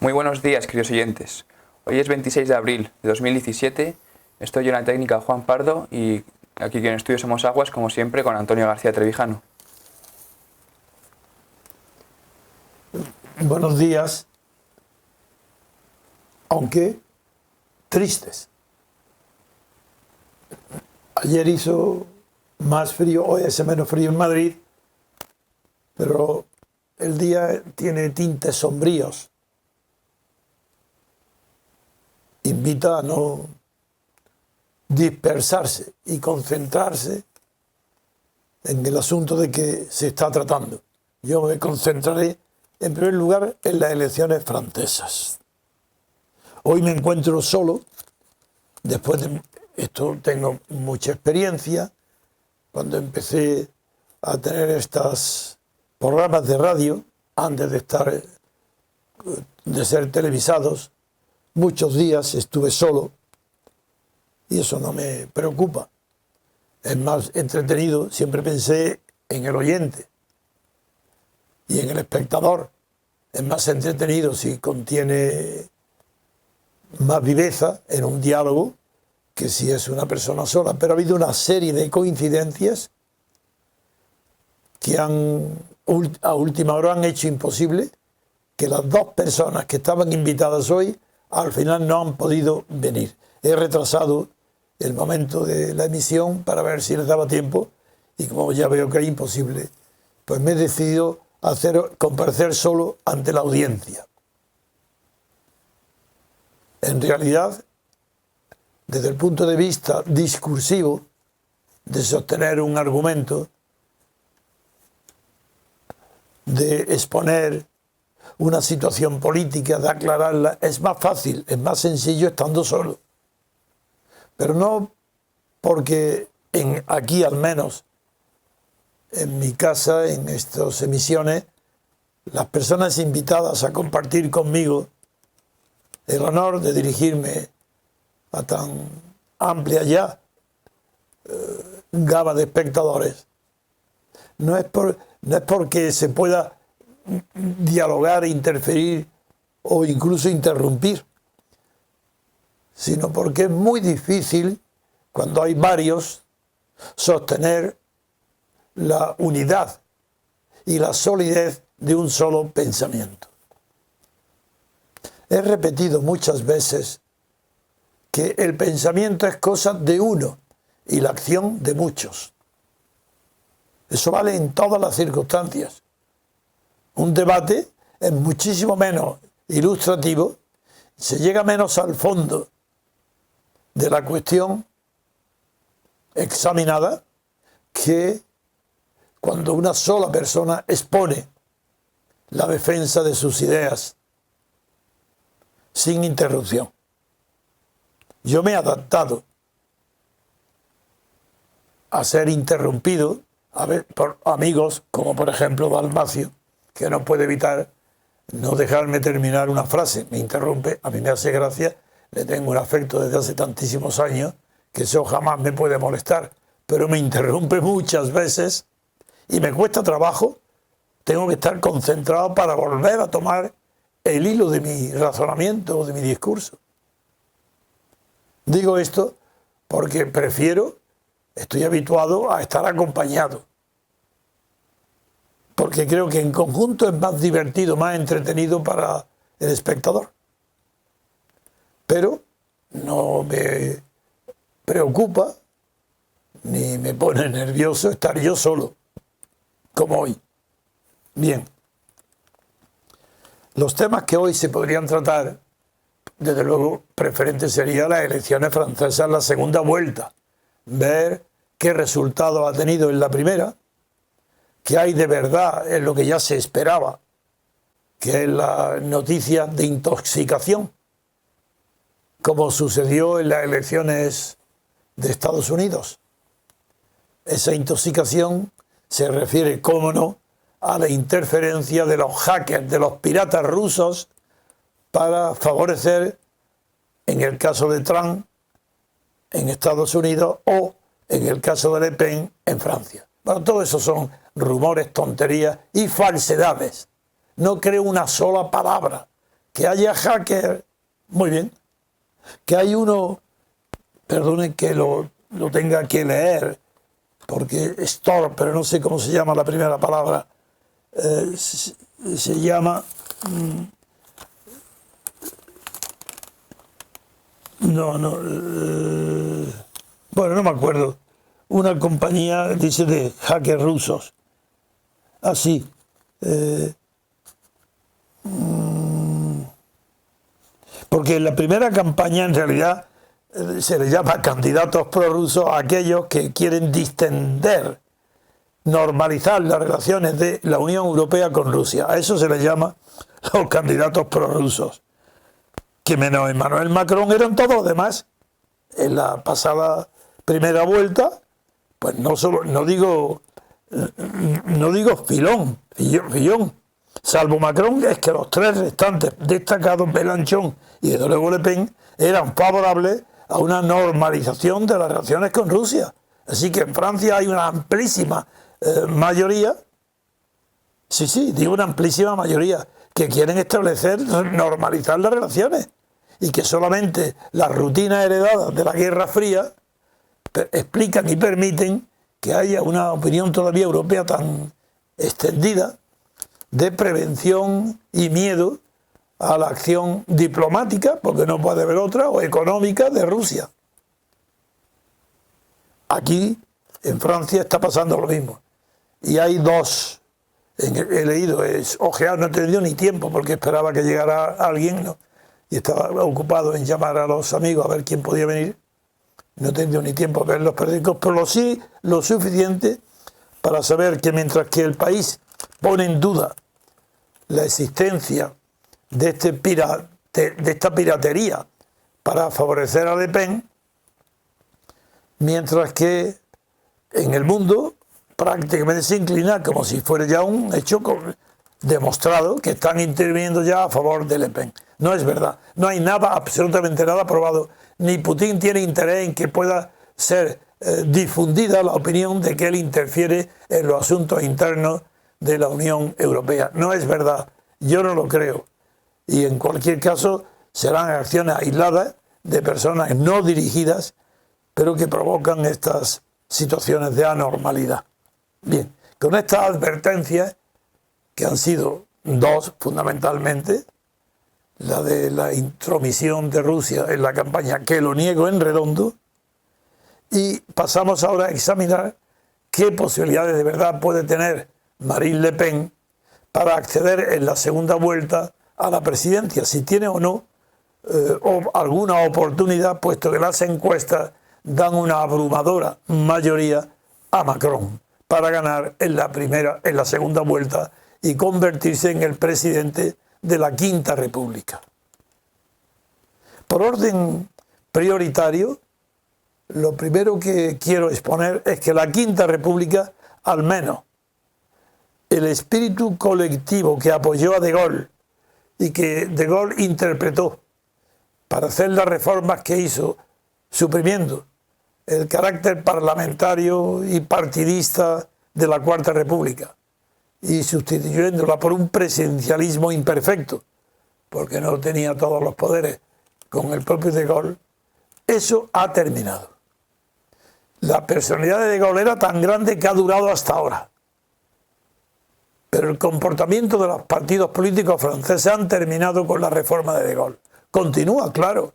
Muy buenos días, queridos oyentes. Hoy es 26 de abril de 2017. Estoy en la técnica Juan Pardo y aquí en Estudio Somos Aguas, como siempre, con Antonio García Trevijano. Buenos días, aunque tristes. Ayer hizo más frío, hoy hace menos frío en Madrid, pero el día tiene tintes sombríos. Invita a no dispersarse y concentrarse en el asunto de que se está tratando. Yo me concentraré en primer lugar en las elecciones francesas. Hoy me encuentro solo, después de esto tengo mucha experiencia. Cuando empecé a tener estos programas de radio, antes de ser televisados, muchos días estuve solo y eso no me preocupa. Es más entretenido, siempre pensé en el oyente y en el espectador. Es más entretenido si contiene más viveza en un diálogo que si es una persona sola. Pero ha habido una serie de coincidencias que a última hora han hecho imposible que las dos personas que estaban invitadas hoy al final no han podido venir. He retrasado el momento de la emisión para ver si les daba tiempo y como ya veo que es imposible, pues me he decidido comparecer solo ante la audiencia. En realidad, desde el punto de vista discursivo, de sostener un argumento, de exponer una situación política, de aclararla, es más fácil, es más sencillo estando solo. Pero no porque aquí al menos, en mi casa, en estas emisiones, las personas invitadas a compartir conmigo el honor de dirigirme a tan amplia ya gama de espectadores, no es porque se pueda dialogar, interferir o incluso interrumpir, sino porque es muy difícil, cuando hay varios, sostener la unidad y la solidez de un solo pensamiento. He repetido muchas veces que el pensamiento es cosa de uno y la acción de muchos. Eso vale en todas las circunstancias. Un debate es muchísimo menos ilustrativo, se llega menos al fondo de la cuestión examinada que cuando una sola persona expone la defensa de sus ideas sin interrupción. Yo me he adaptado a ser interrumpido por amigos como por ejemplo Dalmacio, que no puede evitar no dejarme terminar una frase, me interrumpe, a mí me hace gracia, le tengo un afecto desde hace tantísimos años que eso jamás me puede molestar, pero me interrumpe muchas veces y me cuesta trabajo, tengo que estar concentrado para volver a tomar el hilo de mi razonamiento o de mi discurso. Digo esto porque estoy habituado a estar acompañado, porque creo que en conjunto es más divertido, más entretenido para el espectador. Pero no me preocupa ni me pone nervioso estar yo solo, como hoy. Bien. Los temas que hoy se podrían tratar, desde luego, preferente sería las elecciones francesas, la segunda vuelta. Ver qué resultado ha tenido en la primera, qué hay de verdad en lo que ya se esperaba, que es la noticia de intoxicación, como sucedió en las elecciones de Estados Unidos. Esa intoxicación se refiere, cómo no, a la interferencia de los hackers, de los piratas rusos, para favorecer, en el caso de Trump, en Estados Unidos, o en el caso de Le Pen, en Francia. Bueno, todo eso son rumores, tonterías y falsedades. No creo una sola palabra que haya hackers, muy bien. Que hay uno, perdonen que lo tenga que leer, porque es Tor, pero no sé cómo se llama la primera palabra. Se llama... bueno, no me acuerdo. Una compañía, dice, de hackers rusos. Así. Porque en la primera campaña, en realidad, se le llama candidatos prorrusos a aquellos que quieren distender, normalizar las relaciones de la Unión Europea con Rusia. A eso se les llama los candidatos prorrusos. Que menos Emmanuel Macron eran todos los demás. En la pasada primera vuelta, pues no digo Fillon, salvo Macron, es que los tres restantes destacados, Mélenchon y desde luego Le Pen, eran favorables a una normalización de las relaciones con Rusia. Así que en Francia hay una amplísima mayoría, digo una amplísima mayoría, que quieren establecer, normalizar las relaciones, y que solamente las rutinas heredadas de la Guerra Fría explican y permiten que haya una opinión todavía europea tan extendida de prevención y miedo a la acción diplomática, porque no puede haber otra, o económica de Rusia. Aquí, en Francia, está pasando lo mismo. Y hay dos, he leído, ojeado, no he tenido ni tiempo, porque esperaba que llegara alguien, ¿no? Y estaba ocupado en llamar a los amigos a ver quién podía venir. No he tenido ni tiempo a ver los periódicos, pero sí lo suficiente para saber que mientras que el país pone en duda la existencia de esta piratería para favorecer a Le Pen, mientras que en el mundo prácticamente se inclina como si fuera ya un hecho demostrado que están interviniendo ya a favor de Le Pen. No es verdad, no hay nada, absolutamente nada probado, ni Putin tiene interés en que pueda ser difundida la opinión de que él interfiere en los asuntos internos de la Unión Europea. No es verdad, yo no lo creo. Y en cualquier caso serán acciones aisladas de personas no dirigidas, pero que provocan estas situaciones de anormalidad. Bien, con estas advertencias, que han sido dos fundamentalmente, la de la intromisión de Rusia en la campaña, que lo niego en redondo, y pasamos ahora a examinar qué posibilidades de verdad puede tener Marine Le Pen para acceder en la segunda vuelta a la presidencia, si tiene o no alguna oportunidad, puesto que las encuestas dan una abrumadora mayoría a Macron para ganar en la segunda vuelta y convertirse en el presidente de la Quinta República. Por orden prioritario, lo primero que quiero exponer es que la Quinta República, al menos el espíritu colectivo que apoyó a De Gaulle y que De Gaulle interpretó para hacer las reformas que hizo, suprimiendo el carácter parlamentario y partidista de la Cuarta República y sustituyéndola por un presidencialismo imperfecto, porque no tenía todos los poderes con el propio De Gaulle, eso ha terminado. La personalidad de De Gaulle era tan grande que ha durado hasta ahora. Pero el comportamiento de los partidos políticos franceses han terminado con la reforma de Gaulle. Continúa, claro,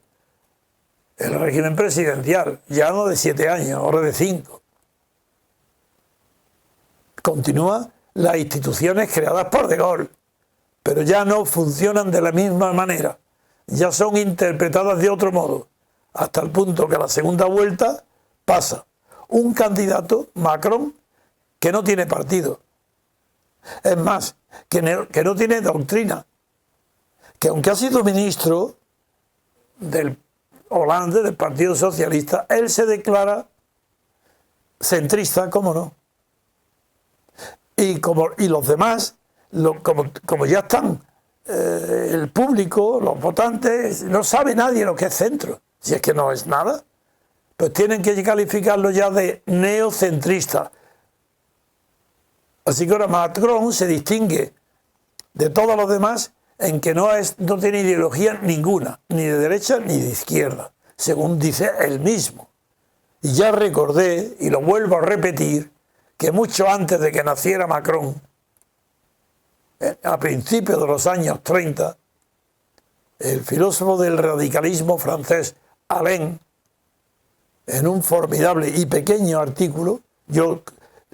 el régimen presidencial, ya no de 7 años, ahora de 5. Continúa las instituciones creadas por De Gaulle, pero ya no funcionan de la misma manera, ya son interpretadas de otro modo, hasta el punto que a la segunda vuelta pasa un candidato, Macron, que no tiene partido. Es más, que no tiene doctrina, que aunque ha sido ministro del Hollande, del Partido Socialista, él se declara centrista, ¿cómo no? Y los demás, como ya están, el público, los votantes, no sabe nadie lo que es centro, si es que no es nada, pues tienen que calificarlo ya de neocentrista. Así que ahora Macron se distingue de todos los demás en que no tiene ideología ninguna, ni de derecha ni de izquierda, según dice él mismo. Y ya recordé, y lo vuelvo a repetir, que mucho antes de que naciera Macron, a principios de los años 30, el filósofo del radicalismo francés, Alain, en un formidable y pequeño artículo, yo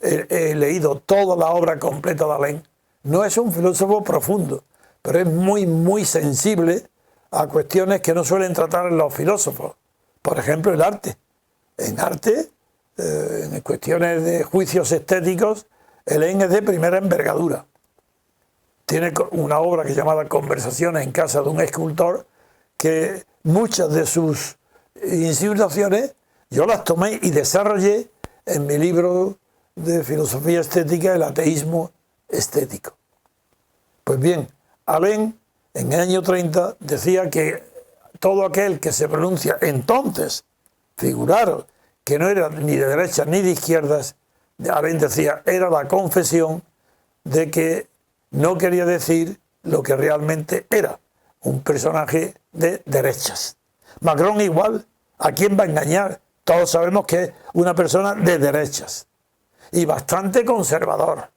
he leído toda la obra completa de Alain, no es un filósofo profundo, pero es muy, muy sensible a cuestiones que no suelen tratar los filósofos. Por ejemplo, el arte. En arte, en cuestiones de juicios estéticos, Alain es de primera envergadura. Tiene una obra que es llamada Conversaciones en casa de un escultor, que muchas de sus insinuaciones yo las tomé y desarrollé en mi libro de filosofía estética, El ateísmo estético. Pues bien, Alain en el año 30 decía que todo aquel que se pronuncia entonces, figuraros, que no era ni de derechas ni de izquierdas, Alain decía, era la confesión de que no quería decir lo que realmente era, un personaje de derechas. Macron igual, ¿a quién va a engañar? Todos sabemos que es una persona de derechas y bastante conservador.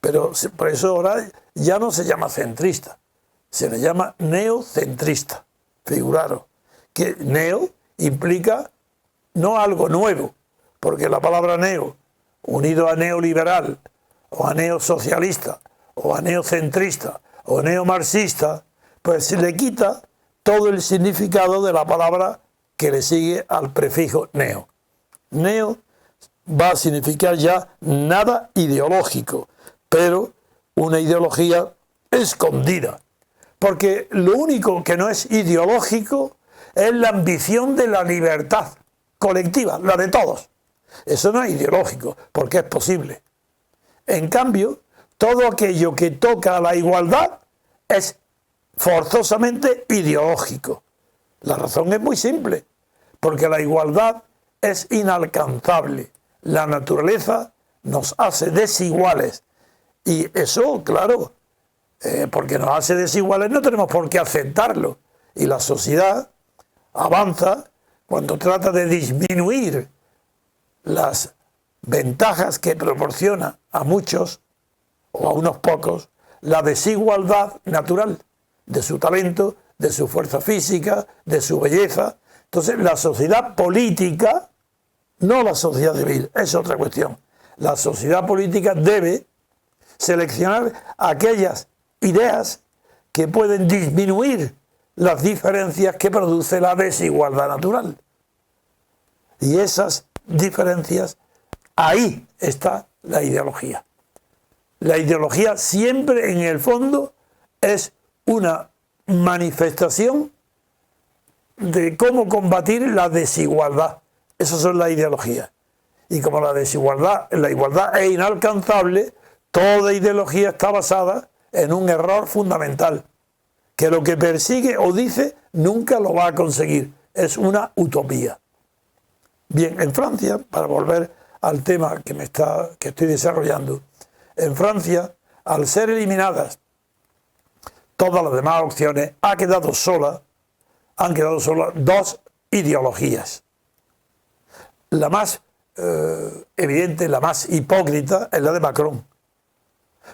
Pero por eso ahora ya no se llama centrista, se le llama neocentrista. Figuraros que neo implica no algo nuevo, porque la palabra neo, unido a neoliberal, o a neosocialista, o a neocentrista, o neomarxista, pues se le quita todo el significado de la palabra que le sigue al prefijo neo. Neo va a significar ya nada ideológico, pero una ideología escondida. Porque lo único que no es ideológico es la ambición de la libertad colectiva, la de todos. Eso no es ideológico, porque es posible. En cambio, todo aquello que toca a la igualdad es forzosamente ideológico. La razón es muy simple, porque la igualdad es inalcanzable. La naturaleza nos hace desiguales. Y eso, claro, porque nos hace desiguales no tenemos por qué aceptarlo. Y la sociedad avanza cuando trata de disminuir las ventajas que proporciona a muchos o a unos pocos la desigualdad natural de su talento, de su fuerza física, de su belleza. Entonces la sociedad política, no la sociedad civil, es otra cuestión. La sociedad política debe seleccionar aquellas ideas que pueden disminuir las diferencias que produce la desigualdad natural. Y esas diferencias, ahí está la ideología. La ideología siempre en el fondo es una manifestación de cómo combatir la desigualdad. Esas son las ideologías. Y como la igualdad es inalcanzable, toda ideología está basada en un error fundamental, que lo que persigue o dice nunca lo va a conseguir. Es una utopía. Bien, en Francia, para volver al tema que estoy desarrollando, en Francia, al ser eliminadas todas las demás opciones, han quedado solas dos ideologías. La más evidente, la más hipócrita, es la de Macron.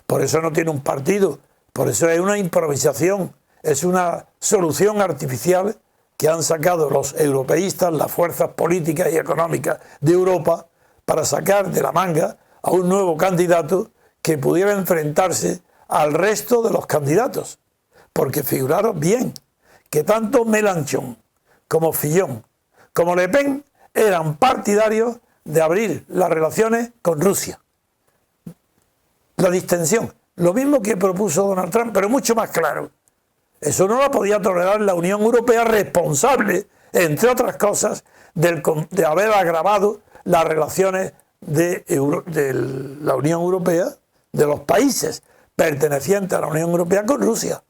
Por eso no tiene un partido, por eso es una improvisación, es una solución artificial que han sacado los europeístas, las fuerzas políticas y económicas de Europa, para sacar de la manga a un nuevo candidato que pudiera enfrentarse al resto de los candidatos. Porque figuraros bien que tanto Mélenchon como Fillon como Le Pen eran partidarios de abrir las relaciones con Rusia. La distensión, lo mismo que propuso Donald Trump, pero mucho más claro. Eso no lo podía tolerar la Unión Europea, responsable, entre otras cosas, de haber agravado las relaciones de la Unión Europea, de los países pertenecientes a la Unión Europea con Rusia.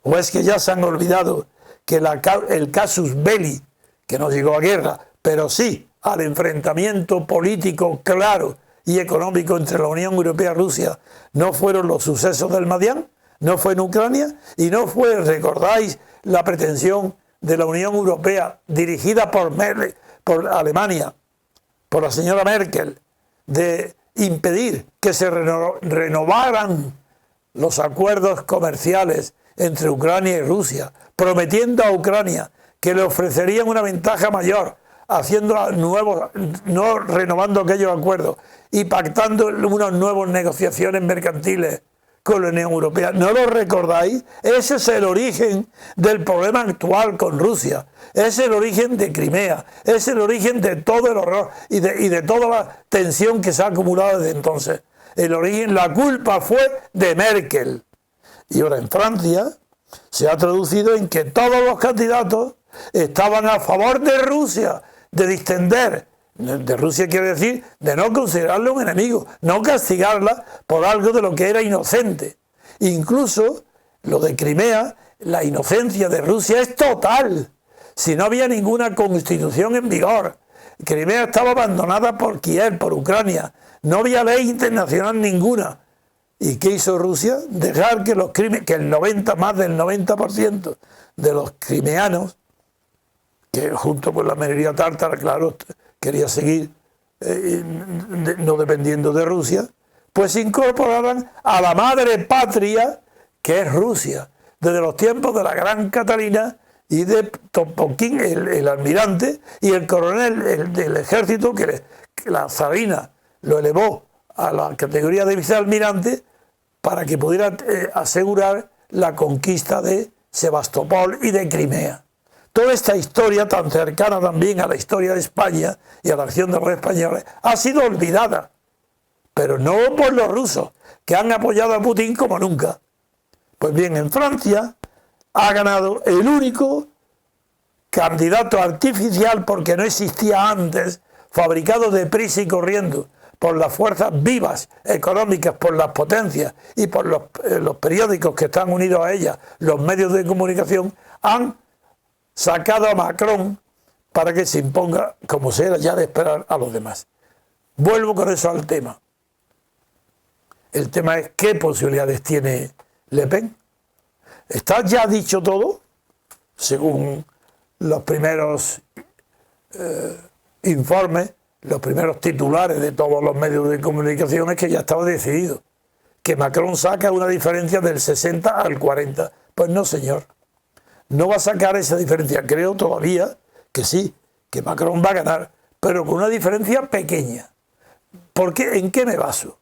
¿O es que ya se han olvidado que el casus belli, que no llegó a guerra, pero sí al enfrentamiento político claro y económico entre la Unión Europea y Rusia, no fueron los sucesos del Maidan? no fue en Ucrania y no fue, recordáis, la pretensión de la Unión Europea dirigida por Alemania, por la señora Merkel, de impedir que se renovaran los acuerdos comerciales entre Ucrania y Rusia, prometiendo a Ucrania que le ofrecerían una ventaja mayor, haciendo nuevos, no renovando aquellos acuerdos y pactando unas nuevas negociaciones mercantiles con la Unión Europea. ¿No lo recordáis? Ese es el origen del problema actual con Rusia. Es el origen de Crimea. Es el origen de todo el horror y de toda la tensión que se ha acumulado desde entonces. El origen, la culpa fue de Merkel. Y ahora en Francia se ha traducido en que todos los candidatos estaban a favor de Rusia, de distender. De Rusia quiere decir de no considerarla un enemigo, no castigarla por algo de lo que era inocente. Incluso lo de Crimea, la inocencia de Rusia es total. Si no había ninguna constitución en vigor, Crimea estaba abandonada por Kiev, por Ucrania, no había ley internacional ninguna. ¿Y qué hizo Rusia? Dejar que más del 90% de los crimeanos, que junto con la minoría tártara, claro, quería seguir no dependiendo de Rusia, pues se incorporaran a la madre patria que es Rusia, desde los tiempos de la Gran Catalina y de Topolkin, el almirante, y el coronel del ejército, que la zarina lo elevó a la categoría de vicealmirante para que pudiera asegurar la conquista de Sebastopol y de Crimea. Toda esta historia, tan cercana también a la historia de España y a la acción de los españoles, ha sido olvidada, pero no por los rusos, que han apoyado a Putin como nunca. Pues bien, en Francia ha ganado el único candidato artificial, porque no existía antes, fabricado deprisa y corriendo por las fuerzas vivas económicas, por las potencias y por los periódicos que están unidos a ellas, los medios de comunicación, han sacado a Macron para que se imponga, como se era ya de esperar, a los demás. Vuelvo con eso al tema. El tema es qué posibilidades tiene Le Pen. ¿Está ya dicho todo? Según los primeros informes, los primeros titulares de todos los medios de comunicación, es que ya estaba decidido. Que Macron saca una diferencia del 60 al 40. Pues no, señor. No va a sacar esa diferencia. Creo todavía que sí, que Macron va a ganar, pero con una diferencia pequeña. ¿Por qué? ¿En qué me baso?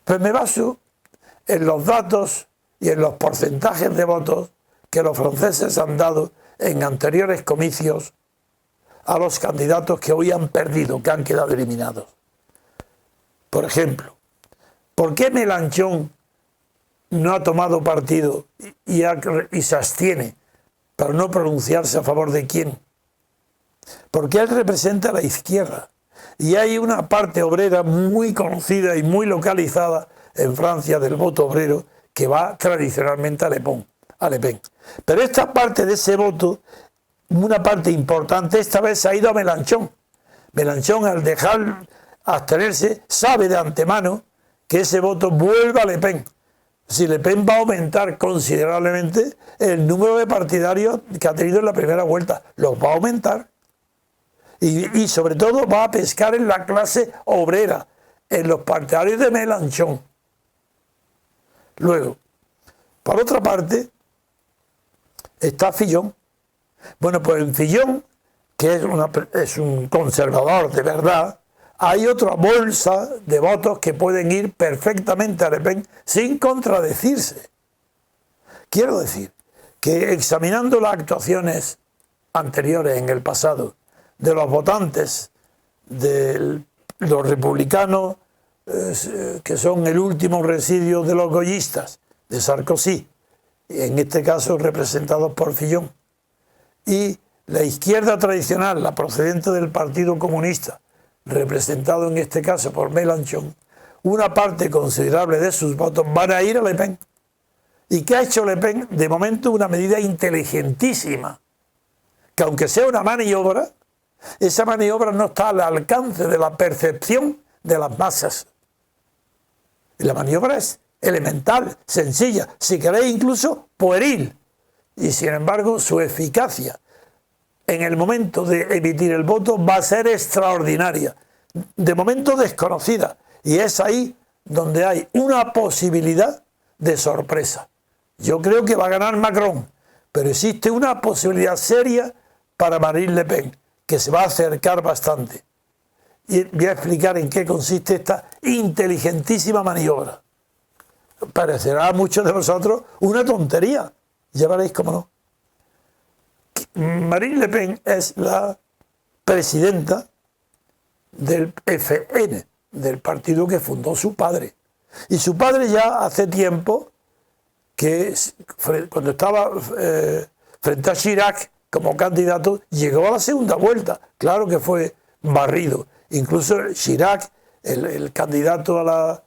Pues me baso en los datos y en los porcentajes de votos que los franceses han dado en anteriores comicios a los candidatos que hoy han perdido, que han quedado eliminados. Por ejemplo, ¿por qué Mélenchon no ha tomado partido y se abstiene para no pronunciarse a favor de quién? Porque él representa a la izquierda y hay una parte obrera muy conocida y muy localizada en Francia del voto obrero que va tradicionalmente a Le Pen. Pero esta parte de ese voto, una parte importante, esta vez ha ido a Mélenchon. Mélenchon, al dejar abstenerse, sabe de antemano que ese voto vuelve a Le Pen. Si Le Pen va a aumentar considerablemente el número de partidarios que ha tenido en la primera vuelta, los va a aumentar. Y sobre todo va a pescar en la clase obrera, en los partidarios de Mélenchon. Luego, por otra parte, está Fillon. Bueno, pues en Fillon, que es un conservador de verdad, hay otra bolsa de votos que pueden ir perfectamente a Le Pen sin contradecirse. Quiero decir que examinando las actuaciones anteriores en el pasado de los votantes de los republicanos, que son el último residuo de los goyistas, de Sarkozy, en este caso representados por Fillon, y la izquierda tradicional, la procedente del Partido Comunista, representado en este caso por Mélenchon, una parte considerable de sus votos van a ir a Le Pen. ¿Y qué ha hecho Le Pen? De momento una medida inteligentísima, que aunque sea una maniobra, esa maniobra no está al alcance de la percepción de las masas. Y la maniobra es elemental, sencilla, si queréis incluso pueril. Y sin embargo, su eficacia en el momento de emitir el voto va a ser extraordinaria, de momento desconocida. Y es ahí donde hay una posibilidad de sorpresa. Yo creo que va a ganar Macron, pero existe una posibilidad seria para Marine Le Pen, que se va a acercar bastante. Y voy a explicar en qué consiste esta inteligentísima maniobra. Parecerá a muchos de vosotros una tontería, ya veréis cómo no. Marine Le Pen es la presidenta del FN, del partido que fundó su padre. Y su padre ya hace tiempo que, cuando estaba frente a Chirac como candidato, llegó a la segunda vuelta. Claro que fue barrido. Incluso Chirac, el candidato a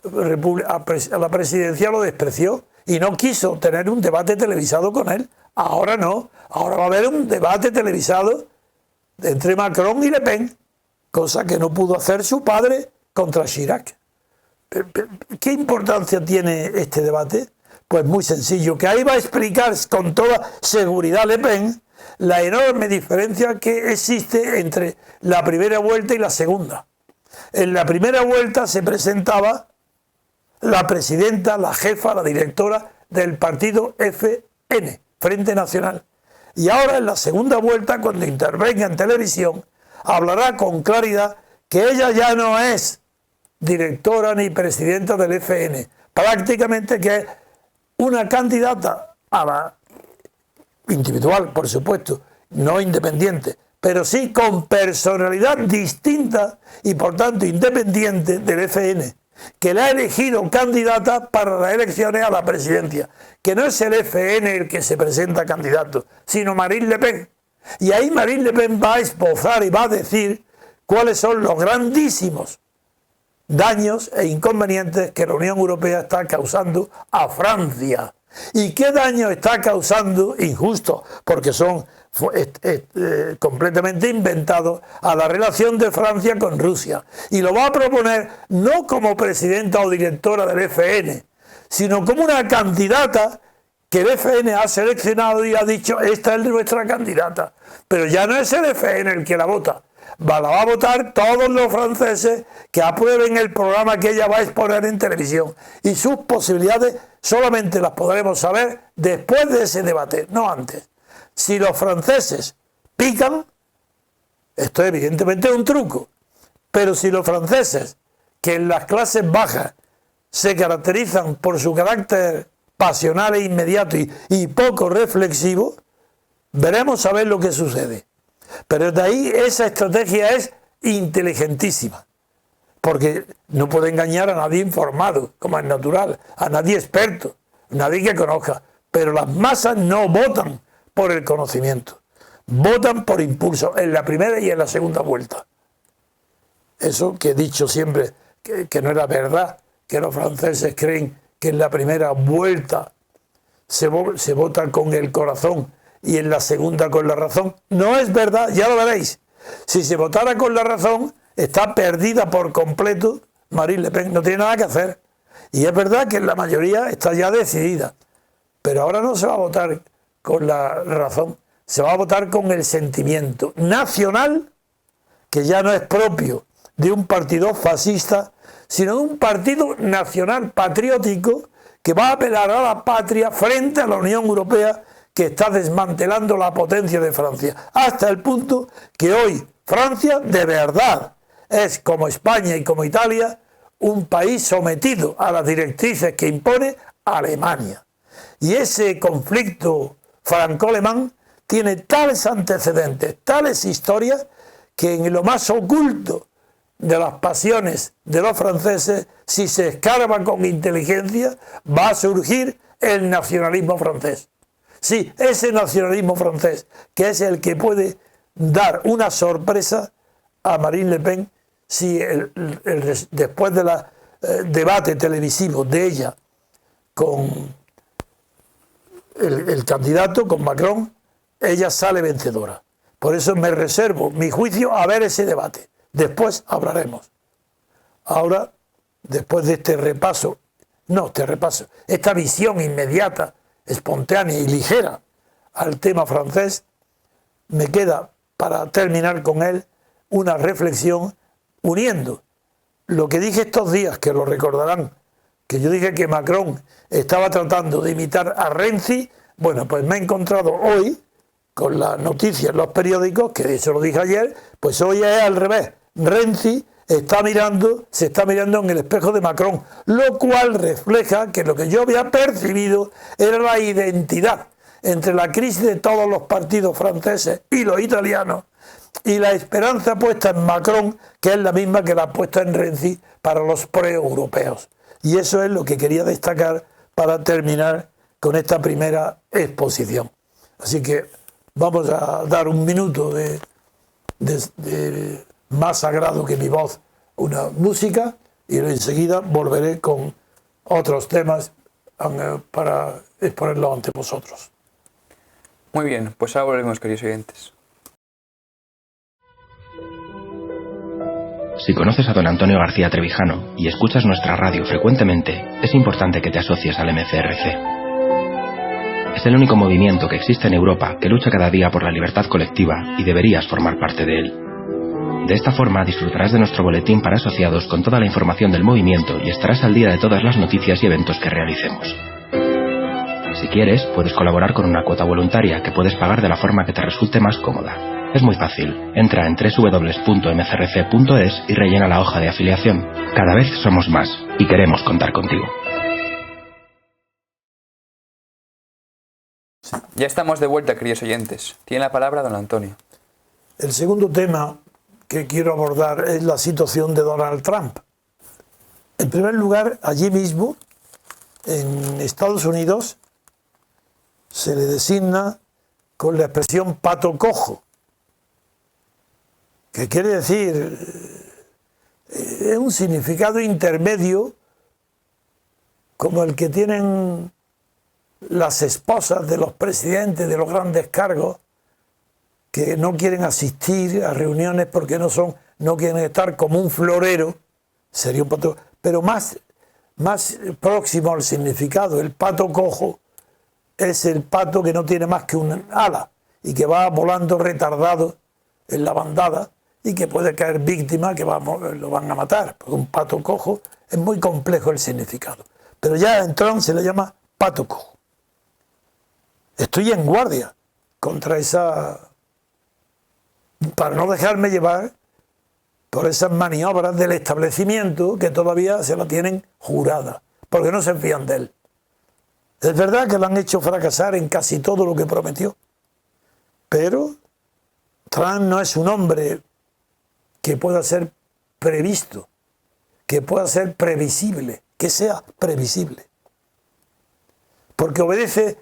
la presidencia, lo despreció y no quiso tener un debate televisado con él. Ahora no, ahora va a haber un debate televisado entre Macron y Le Pen, cosa que no pudo hacer su padre contra Chirac. ¿Qué importancia tiene este debate? Pues muy sencillo, que ahí va a explicar con toda seguridad Le Pen la enorme diferencia que existe entre la primera vuelta y la segunda. En la primera vuelta se presentaba la presidenta, la jefa, la directora del partido FN, Frente Nacional. Y ahora en la segunda vuelta, cuando intervenga en televisión, hablará con claridad que ella ya no es directora ni presidenta del FN, prácticamente que es una candidata a la individual, por supuesto, no independiente, pero sí con personalidad distinta y por tanto independiente del FN, que la ha elegido candidata para las elecciones a la presidencia, que no es el FN el que se presenta candidato, sino Marine Le Pen. Y ahí Marine Le Pen va a esbozar y va a decir cuáles son los grandísimos daños e inconvenientes que la Unión Europea está causando a Francia. ¿Y qué daño está causando? Injusto, porque son completamente inventados, a la relación de Francia con Rusia. Y lo va a proponer no como presidenta o directora del FN, sino como una candidata que el FN ha seleccionado y ha dicho, esta es nuestra candidata. Pero ya no es el FN el que la vota. La va a votar todos los franceses que aprueben el programa que ella va a exponer en televisión. Y sus posibilidades solamente las podremos saber después de ese debate, no antes. Si los franceses pican, esto evidentemente es un truco, pero si los franceses, que en las clases bajas se caracterizan por su carácter pasional e inmediato y poco reflexivo, veremos a ver lo que sucede. Pero de ahí esa estrategia es inteligentísima, porque no puede engañar a nadie informado, como es natural, a nadie experto, nadie que conozca. Pero las masas no votan por el conocimiento, votan por impulso, en la primera y en la segunda vuelta. Eso que he dicho siempre, que no era verdad, que los franceses creen que en la primera vuelta se vota con el corazón y en la segunda con la razón. No es verdad, ya lo veréis. Si se votara con la razón, está perdida por completo Marine Le Pen, no tiene nada que hacer. Y es verdad que la mayoría está ya decidida, pero ahora no se va a votar con la razón, se va a votar con el sentimiento nacional, que ya no es propio de un partido fascista, sino de un partido nacional patriótico que va a apelar a la patria frente a la Unión Europea, que está desmantelando la potencia de Francia, hasta el punto que hoy Francia de verdad es, como España y como Italia, un país sometido a las directrices que impone Alemania. Y ese conflicto franco-alemán tiene tales antecedentes, tales historias, que en lo más oculto de las pasiones de los franceses, si se escarba con inteligencia, va a surgir el nacionalismo francés. Sí, ese nacionalismo francés, que es el que puede dar una sorpresa a Marine Le Pen si después del debate televisivo de ella con el candidato, con Macron, ella sale vencedora. Por eso me reservo mi juicio a ver ese debate. Después hablaremos. Ahora, después de este repaso No, te repaso. Esta visión inmediata, espontánea y ligera al tema francés, me queda, para terminar con él, una reflexión uniendo lo que dije estos días, que lo recordarán, que yo dije que Macron estaba tratando de imitar a Renzi. Bueno, pues me he encontrado hoy con la noticia en los periódicos, que eso lo dije ayer, pues hoy es al revés. Renzi se está mirando en el espejo de Macron, lo cual refleja que lo que yo había percibido era la identidad entre la crisis de todos los partidos franceses y los italianos, y la esperanza puesta en Macron, que es la misma que la puesta en Renzi para los pro-europeos. Y eso es lo que quería destacar para terminar con esta primera exposición. Así que vamos a dar un minuto de más sagrado que mi voz, una música, y enseguida volveré con otros temas para exponerlos ante vosotros. Muy bien, pues ahora volvemos, queridos oyentes. Si conoces a don Antonio García Trevijano y escuchas nuestra radio frecuentemente, es importante que te asocies al MCRC. Es el único movimiento que existe en Europa que lucha cada día por la libertad colectiva y deberías formar parte de él. De esta forma disfrutarás de nuestro boletín para asociados con toda la información del movimiento y estarás al día de todas las noticias y eventos que realicemos. Si quieres, puedes colaborar con una cuota voluntaria que puedes pagar de la forma que te resulte más cómoda. Es muy fácil. Entra en www.mcrc.es y rellena la hoja de afiliación. Cada vez somos más y queremos contar contigo. Ya estamos de vuelta, queridos oyentes. Tiene la palabra don Antonio. El segundo tema que quiero abordar es la situación de Donald Trump. En primer lugar, allí mismo, en Estados Unidos, se le designa con la expresión pato cojo, que quiere decir, es un significado intermedio como el que tienen las esposas de los presidentes de los grandes cargos, que no quieren asistir a reuniones porque no quieren estar como un florero, sería un pato, pero más próximo al significado. El pato cojo es el pato que no tiene más que un ala y que va volando retardado en la bandada y que puede caer víctima, que lo van a matar, porque un pato cojo es muy complejo el significado. Pero ya en Trump se le llama pato cojo. Estoy en guardia contra esa, para no dejarme llevar por esas maniobras del establecimiento que todavía se la tienen jurada, porque no se fían de él. Es verdad que lo han hecho fracasar en casi todo lo que prometió, pero Trump no es un hombre que pueda ser previsto, que pueda ser previsible, que sea previsible, porque obedece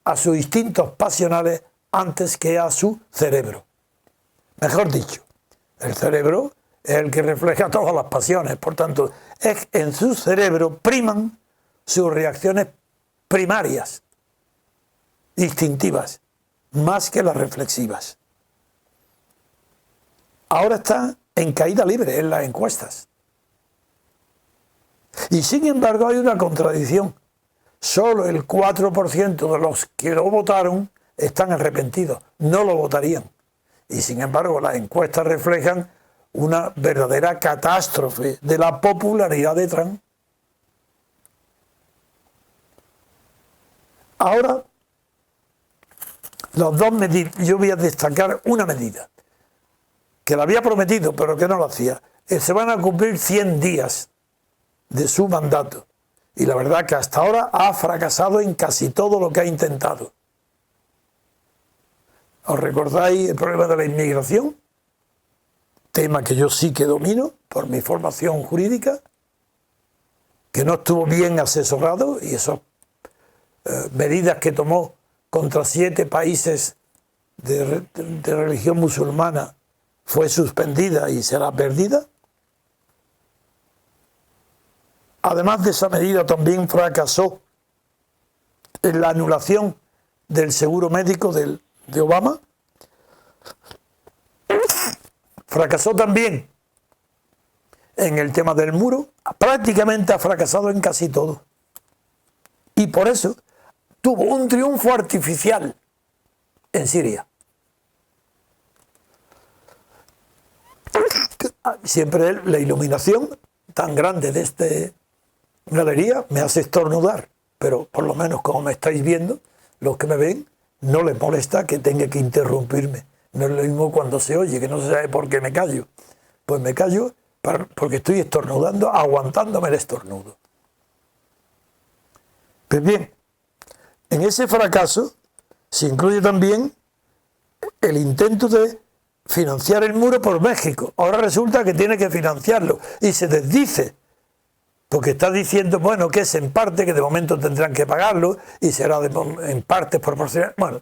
a sus instintos pasionales antes que a su cerebro. Mejor dicho, el cerebro es el que refleja todas las pasiones, por tanto, en su cerebro priman sus reacciones primarias, instintivas, más que las reflexivas. Ahora está en caída libre en las encuestas. Y sin embargo hay una contradicción. Solo el 4% de los que lo votaron están arrepentidos, no lo votarían. Y sin embargo las encuestas reflejan una verdadera catástrofe de la popularidad de Trump. Ahora, las dos medidas, yo voy a destacar una medida, que la había prometido, pero que no lo hacía. Se van a cumplir 100 días de su mandato. Y la verdad que hasta ahora ha fracasado en casi todo lo que ha intentado. ¿Os recordáis el problema de la inmigración? Tema que yo sí que domino por mi formación jurídica, que no estuvo bien asesorado, y esas medidas que tomó contra 7 países de religión musulmana fue suspendida y será perdida. Además de esa medida, también fracasó en la anulación del seguro médico de Obama. Fracasó también en el tema del muro. Prácticamente ha fracasado en casi todo. Y por eso tuvo un triunfo artificial en Siria. Siempre la iluminación tan grande de esta galería me hace estornudar, pero por lo menos como me estáis viendo, los que me ven, no les molesta que tenga que interrumpirme. No es lo mismo cuando se oye, que no se sabe por qué me callo. Pues me callo porque estoy estornudando, aguantándome el estornudo. Pues bien, en ese fracaso se incluye también el intento de financiar el muro por México. Ahora resulta que tiene que financiarlo y se desdice, porque está diciendo, bueno, que es en parte, que de momento tendrán que pagarlo y será en partes proporcionales. Bueno,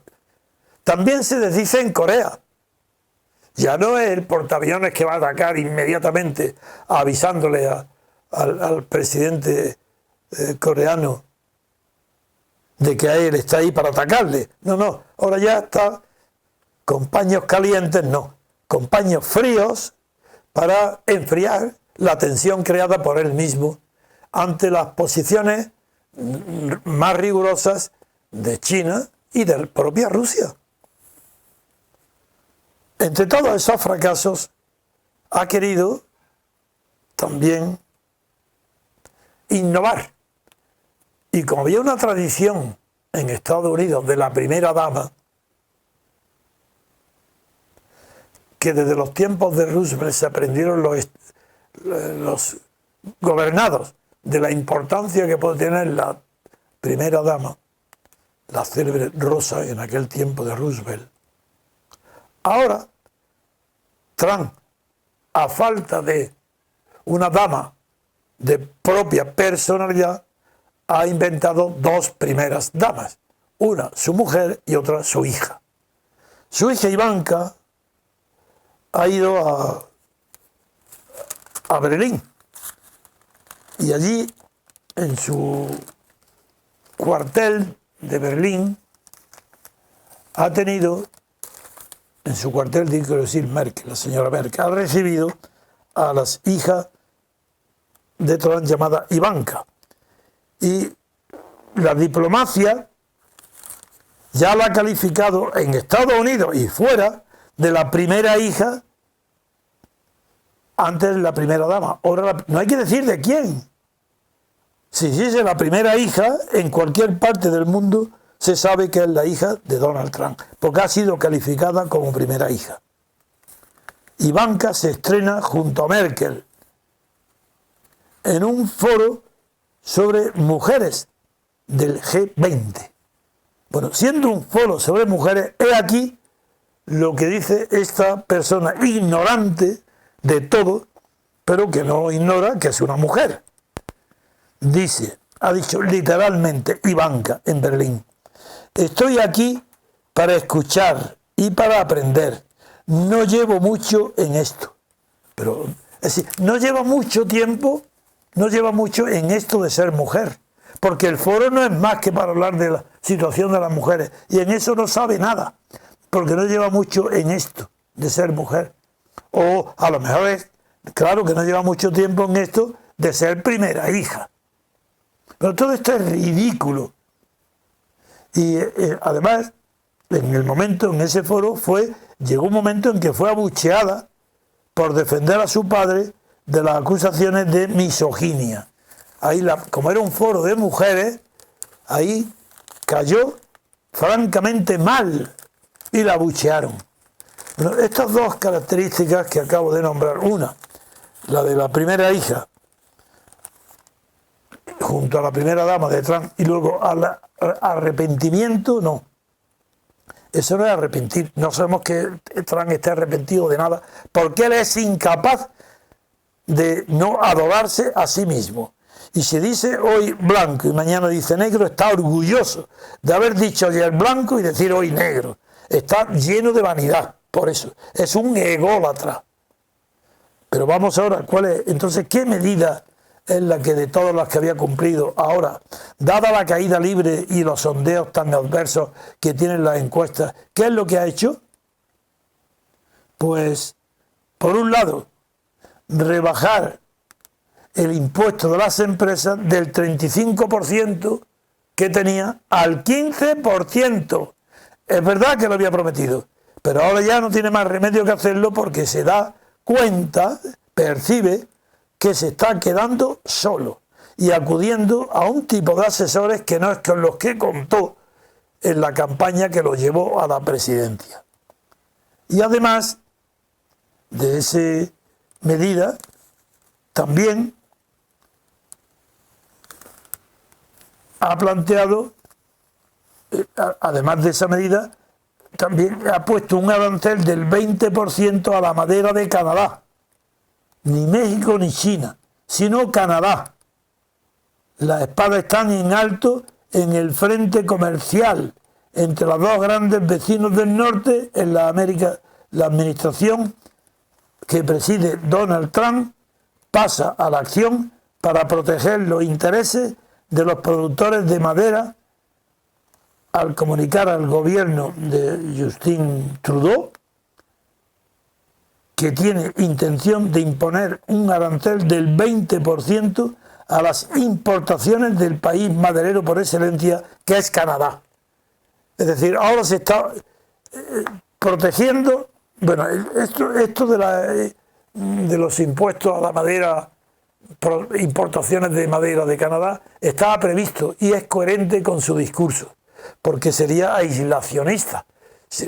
también se desdice en Corea. Ya no es el portaaviones que va a atacar inmediatamente avisándole al presidente coreano de que él está ahí para atacarle. No, ahora ya está con paños calientes, no, con paños fríos para enfriar la tensión creada por él mismo ante las posiciones más rigurosas de China y de la propia Rusia. Entre todos esos fracasos ha querido también innovar. Y como había una tradición en Estados Unidos de la primera dama, que desde los tiempos de Roosevelt se aprendieron los gobernados de la importancia que puede tener la primera dama, la célebre Rosa en aquel tiempo de Roosevelt. Ahora, Trump, a falta de una dama de propia personalidad, ha inventado dos primeras damas, una su mujer y otra su hija. Su hija Ivanka ha ido a Berlín y allí en su cuartel de Berlín ha tenido, en su cuartel, quiero decir Merkel, la señora Merkel, ha recibido a las hijas de Trump llamada Ivanka. Y la diplomacia ya la ha calificado en Estados Unidos y fuera de la primera hija antes de la primera dama. Ahora no hay que decir de quién. Si dice la primera hija, en cualquier parte del mundo se sabe que es la hija de Donald Trump, porque ha sido calificada como primera hija. Ivanka se estrena junto a Merkel en un foro sobre mujeres del G20. Bueno, siendo un foro sobre mujeres, he aquí lo que dice esta persona ignorante de todo, pero que no ignora que es una mujer. Dice, ha dicho literalmente Ivanka en Berlín: estoy aquí para escuchar y para aprender. No llevo mucho en esto. Pero, es decir, no lleva mucho tiempo, no lleva mucho en esto de ser mujer. Porque el foro no es más que para hablar de la situación de las mujeres. Y en eso no sabe nada. Porque no lleva mucho en esto de ser mujer. O a lo mejor es, claro que no lleva mucho tiempo en esto de ser primera hija. Pero todo esto es ridículo. Y además, en ese foro llegó un momento en que fue abucheada por defender a su padre de las acusaciones de misoginia. Ahí, como era un foro de mujeres, ahí cayó francamente mal y la abuchearon. Bueno, estas dos características que acabo de nombrar, una, la de la primera hija, junto a la primera dama de Trump, y luego al arrepentimiento, no. Eso no es arrepentir. No sabemos que Trump esté arrepentido de nada, porque él es incapaz de no adorarse a sí mismo. Y si dice hoy blanco y mañana dice negro, está orgulloso de haber dicho ayer blanco y decir hoy negro. Está lleno de vanidad, por eso. Es un ególatra. Pero vamos ahora, entonces, ¿qué medida es la que de todas las que había cumplido ahora, dada la caída libre y los sondeos tan adversos que tienen las encuestas, qué es lo que ha hecho? Pues, por un lado, rebajar el impuesto de las empresas del 35% que tenía al 15%. Es verdad que lo había prometido, pero ahora ya no tiene más remedio que hacerlo porque se da cuenta, percibe que se está quedando solo y acudiendo a un tipo de asesores que no es con los que contó en la campaña que lo llevó a la presidencia. Y además de esa medida, también ha planteado, además de esa medida, también ha puesto un arancel del 20% a la madera de Canadá. Ni México ni China, sino Canadá. Las espadas están en alto en el frente comercial entre los dos grandes vecinos del norte en la América. La administración que preside Donald Trump pasa a la acción para proteger los intereses de los productores de madera al comunicar al gobierno de Justin Trudeau que tiene intención de imponer un arancel del 20% a las importaciones del país maderero por excelencia, que es Canadá. Es decir, ahora se está protegiendo, bueno, esto de los impuestos a la madera, importaciones de madera de Canadá, estaba previsto y es coherente con su discurso, porque sería aislacionista.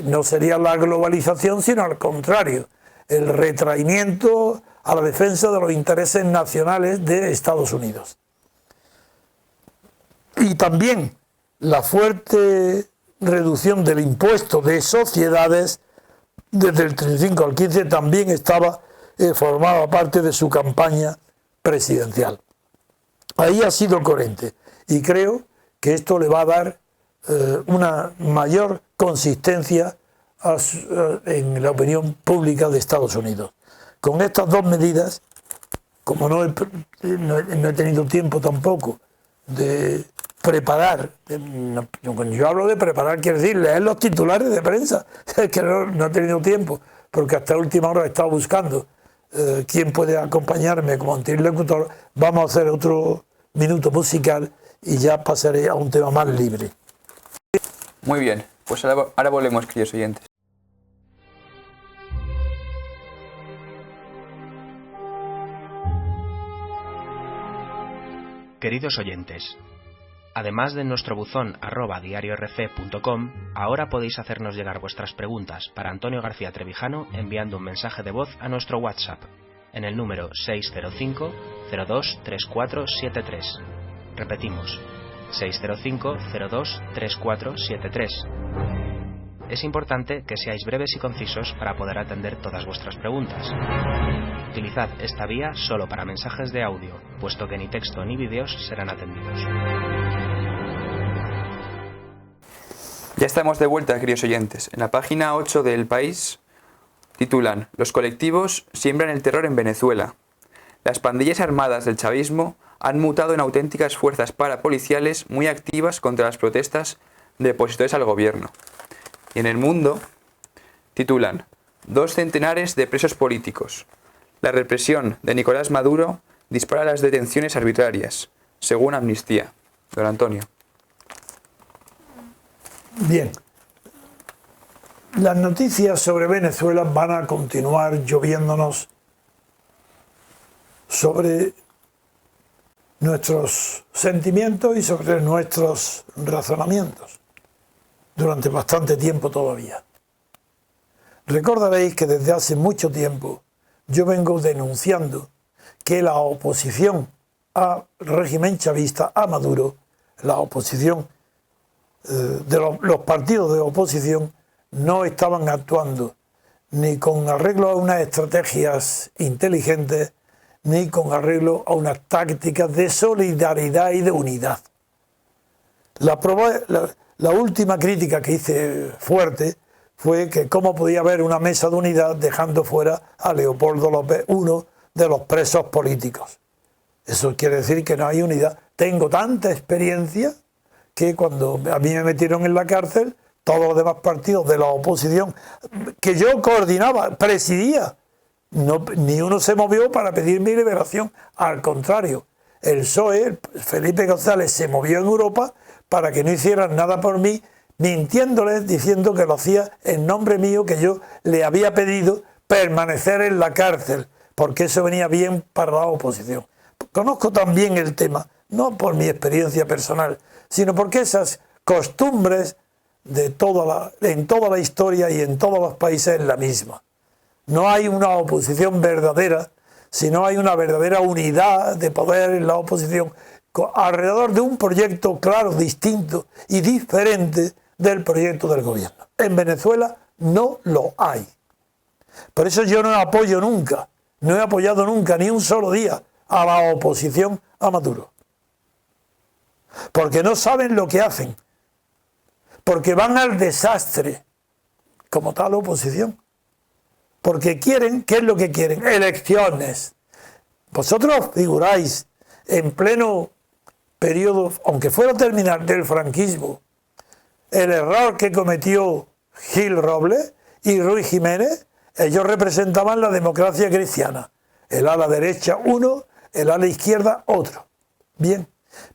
No sería la globalización, sino al contrario, el retraimiento a la defensa de los intereses nacionales de Estados Unidos. Y también la fuerte reducción del impuesto de sociedades desde el 35 al 15 también formaba parte de su campaña presidencial. Ahí ha sido coherente y creo que esto le va a dar una mayor consistencia en la opinión pública de Estados Unidos. Con estas dos medidas, como no he tenido tiempo tampoco de preparar, cuando yo hablo de preparar quiere decir leer los titulares de prensa, es que no he tenido tiempo, porque hasta la última hora he estado buscando quién puede acompañarme como antilocutor. Vamos a hacer otro minuto musical y ya pasaré a un tema más libre. Muy bien, pues ahora volvemos, queridos oyentes. Queridos oyentes, además de nuestro buzón @diariorc.com, ahora podéis hacernos llegar vuestras preguntas para Antonio García Trevijano enviando un mensaje de voz a nuestro WhatsApp en el número 605 02 3473. Repetimos, 605 02 3473. Es importante que seáis breves y concisos para poder atender todas vuestras preguntas. Utilizad esta vía solo para mensajes de audio, puesto que ni texto ni vídeos serán atendidos. Ya estamos de vuelta, queridos oyentes. En la página 8 del País titulan: Los colectivos siembran el terror en Venezuela. Las pandillas armadas del chavismo han mutado en auténticas fuerzas parapoliciales muy activas contra las protestas de opositores al gobierno. Y en El Mundo titulan: 2 centenares de presos políticos. La represión de Nicolás Maduro dispara las detenciones arbitrarias, según Amnistía. Don Antonio. Bien. Las noticias sobre Venezuela van a continuar lloviéndonos sobre nuestros sentimientos y sobre nuestros razonamientos durante bastante tiempo todavía. Recordaréis que desde hace mucho tiempo yo vengo denunciando que la oposición al régimen chavista, a Maduro, la oposición de los partidos de oposición no estaban actuando ni con arreglo a unas estrategias inteligentes ni con arreglo a unas tácticas de solidaridad y de unidad. La última crítica que hice fuerte fue que cómo podía haber una mesa de unidad dejando fuera a Leopoldo López, uno de los presos políticos. Eso quiere decir que no hay unidad. Tengo tanta experiencia que cuando a mí me metieron en la cárcel, todos los demás partidos de la oposición que yo coordinaba, presidía, ni uno se movió para pedir mi liberación. Al contrario, el PSOE, Felipe González, se movió en Europa para que no hicieran nada por mí, mintiéndoles, diciendo que lo hacía en nombre mío, que yo le había pedido permanecer en la cárcel, porque eso venía bien para la oposición. Conozco también el tema, no por mi experiencia personal, sino porque esas costumbres en toda la historia y en todos los países es la misma. No hay una oposición verdadera, sino hay una verdadera unidad de poder en la oposición alrededor de un proyecto claro, distinto y diferente del proyecto del gobierno. En Venezuela no lo hay. Por eso yo no apoyo nunca, no he apoyado nunca ni un solo día a la oposición a Maduro. Porque no saben lo que hacen. Porque van al desastre como tal oposición. Porque quieren, ¿qué es lo que quieren? Elecciones. Vosotros figuráis en pleno periodo, aunque fuera a terminar del franquismo, el error que cometió Gil Robles y Ruiz Jiménez. Ellos representaban la democracia cristiana. El ala derecha uno, el ala izquierda otro. Bien,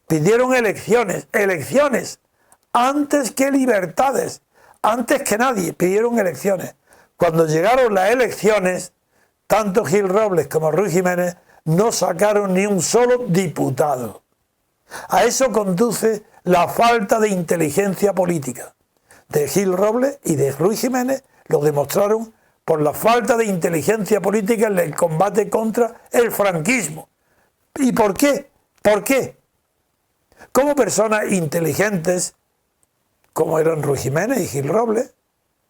pidieron elecciones, antes que libertades, antes que nadie, pidieron elecciones. Cuando llegaron las elecciones, tanto Gil Robles como Ruiz Jiménez no sacaron ni un solo diputado. A eso conduce la falta de inteligencia política. De Gil Robles y de Ruiz Jiménez lo demostraron por la falta de inteligencia política en el combate contra el franquismo. ¿Y por qué? ¿Por qué? Como personas inteligentes, como eran Ruiz Jiménez y Gil Robles,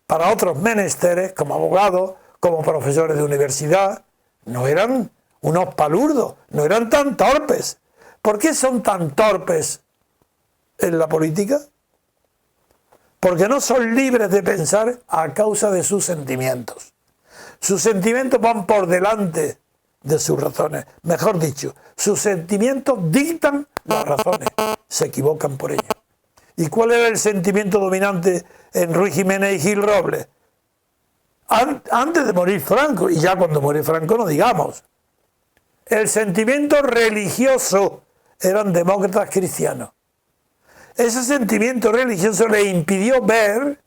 para otros menesteres, como abogados, como profesores de universidad, no eran unos palurdos, no eran tan torpes. ¿Por qué son tan torpes en la política? Porque no son libres de pensar a causa de sus sentimientos. Sus sentimientos van por delante de sus razones. Mejor dicho, sus sentimientos dictan las razones. Se equivocan por ello. ¿Y cuál era el sentimiento dominante en Ruiz Jiménez y Gil Robles? Antes de morir Franco, y ya cuando muere Franco no digamos. El sentimiento religioso, eran demócratas cristianos. Ese sentimiento religioso le impidió ver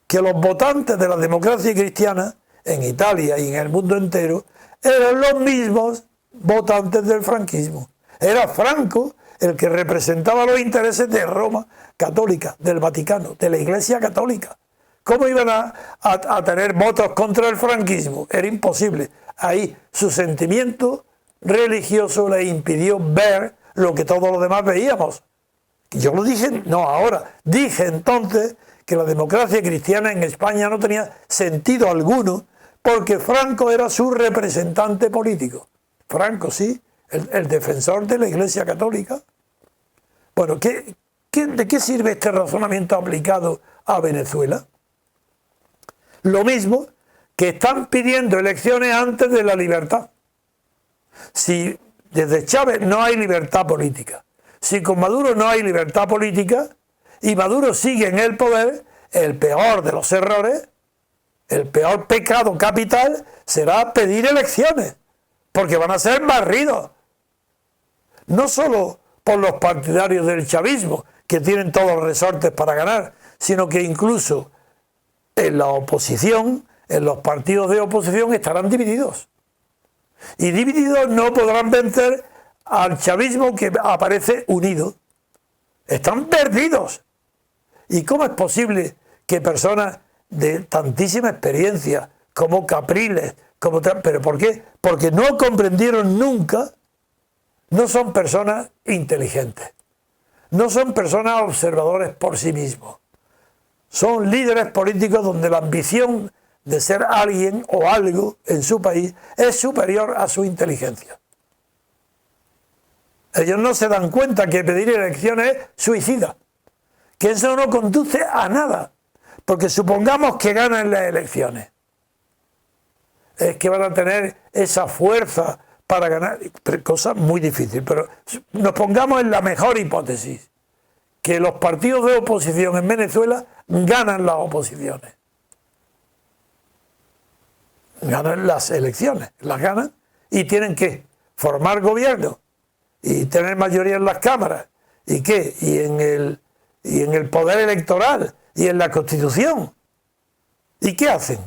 que los votantes de la democracia cristiana en Italia y en el mundo entero eran los mismos votantes del franquismo. Era Franco el que representaba los intereses de Roma católica, del Vaticano, de la Iglesia católica. ¿Cómo iban a tener votos contra el franquismo? Era imposible. Ahí su sentimiento religioso le impidió ver lo que todos los demás veíamos. Yo lo dije, no ahora, dije entonces que la democracia cristiana en España no tenía sentido alguno porque Franco era su representante político. Franco, sí, el defensor de la Iglesia Católica. Bueno, ¿de qué sirve este razonamiento aplicado a Venezuela? Lo mismo que están pidiendo elecciones antes de la libertad. Si desde Chávez no hay libertad política, si con Maduro no hay libertad política y Maduro sigue en el poder, el peor de los errores, el peor pecado capital será pedir elecciones, porque van a ser barridos. No solo por los partidarios del chavismo, que tienen todos los resortes para ganar, sino que incluso en la oposición, en los partidos de oposición estarán divididos. Y divididos no podrán vencer al chavismo que aparece unido. Están perdidos. ¿Y cómo es posible que personas de tantísima experiencia como Capriles, pero por qué? Porque no comprendieron nunca, no son personas inteligentes, no son personas observadores por sí mismos, son líderes políticos donde la ambición de ser alguien o algo en su país es superior a su inteligencia. Ellos no se dan cuenta que pedir elecciones es suicida, que eso no conduce a nada, porque supongamos que ganan las elecciones. Es que van a tener esa fuerza para ganar, cosa muy difícil, pero nos pongamos en la mejor hipótesis, que los partidos de oposición en Venezuela ganan las oposiciones. Ganan las elecciones, las ganan y tienen que formar gobierno. y tener mayoría en las cámaras, ¿y qué? Y en el poder electoral, y en la Constitución. ¿Y qué hacen?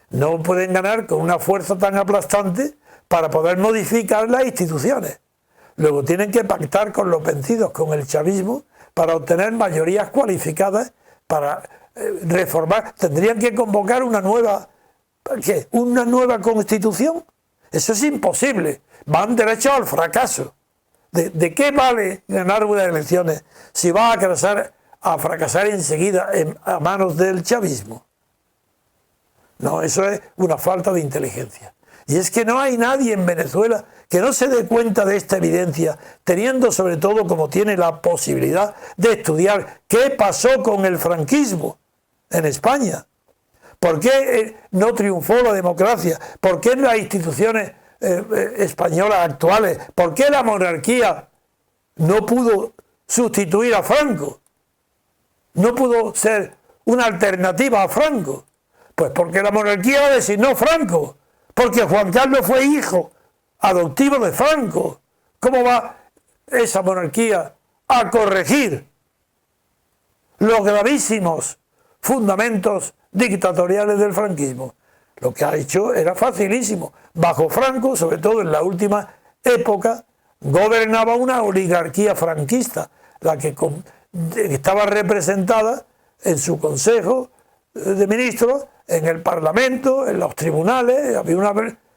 No pueden ganar con una fuerza tan aplastante para poder modificar las instituciones. Luego tienen que pactar con los vencidos, con el chavismo, para obtener mayorías cualificadas para reformar. Tendrían que convocar una nueva constitución. Eso es imposible. Van derechos al fracaso. ¿De qué vale ganar unas elecciones si va a fracasar enseguida a manos del chavismo? No, eso es una falta de inteligencia. Y es que no hay nadie en Venezuela que no se dé cuenta de esta evidencia, teniendo sobre todo, como tiene la posibilidad de estudiar qué pasó con el franquismo en España. ¿Por qué no triunfó la democracia? ¿Por qué en las instituciones españolas actuales? ¿Por qué la monarquía no pudo sustituir a Franco? ¿No pudo ser una alternativa a Franco? Pues porque la monarquía designó Franco. Porque Juan Carlos fue hijo adoptivo de Franco. ¿Cómo va esa monarquía a corregir los gravísimos fundamentos dictatoriales del franquismo? Lo que ha hecho era facilísimo. Bajo Franco, sobre todo en la última época, gobernaba una oligarquía franquista, la que estaba representada en su Consejo de Ministros, en el Parlamento, en los tribunales.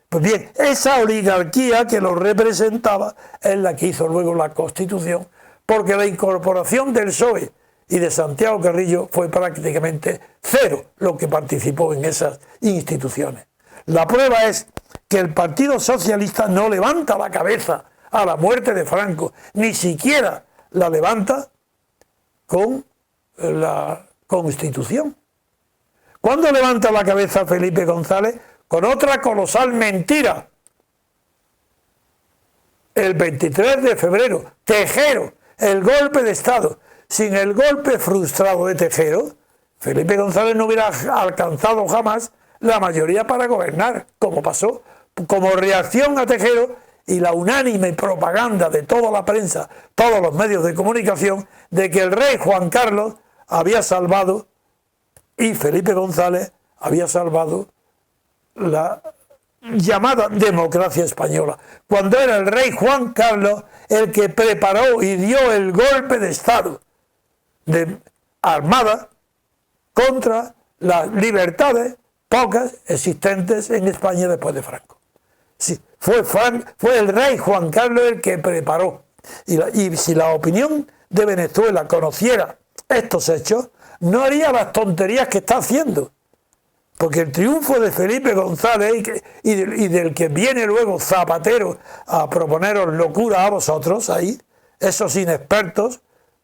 Pues bien, esa oligarquía que lo representaba es la que hizo luego la Constitución, porque la incorporación del PSOE y de Santiago Carrillo fue prácticamente cero lo que participó en esas instituciones. La prueba es que el Partido Socialista no levanta la cabeza a la muerte de Franco, ni siquiera la levanta con la Constitución. ¿Cuándo levanta la cabeza Felipe González? Con otra colosal mentira. El 23 de febrero, Tejero, el golpe de Estado. Sin el golpe frustrado de Tejero, Felipe González no hubiera alcanzado jamás la mayoría para gobernar, como pasó, como reacción a Tejero y la unánime propaganda de toda la prensa, todos los medios de comunicación, de que el rey Juan Carlos había salvado y Felipe González había salvado la llamada democracia española, cuando era el rey Juan Carlos el que preparó y dio el golpe de Estado de armada contra las libertades pocas existentes en España después de Franco. Sí, fue el rey Juan Carlos el que preparó. Y si la opinión de Venezuela conociera estos hechos, no haría las tonterías que está haciendo. Porque el triunfo de Felipe González y del que viene luego Zapatero a proponeros locura a vosotros ahí, esos inexpertos,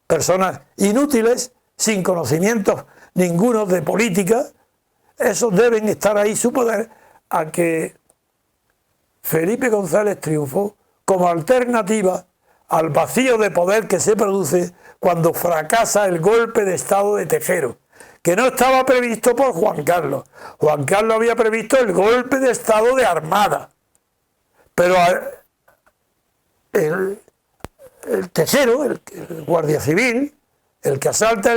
personas inútiles, sin conocimientos ninguno de política, esos deben estar ahí su poder a que Felipe González triunfó como alternativa al vacío de poder que se produce cuando fracasa el golpe de Estado de Tejero, que no estaba previsto por Juan Carlos. Juan Carlos había previsto el golpe de Estado de Armada, pero el Tejero, el guardia civil, el que asalta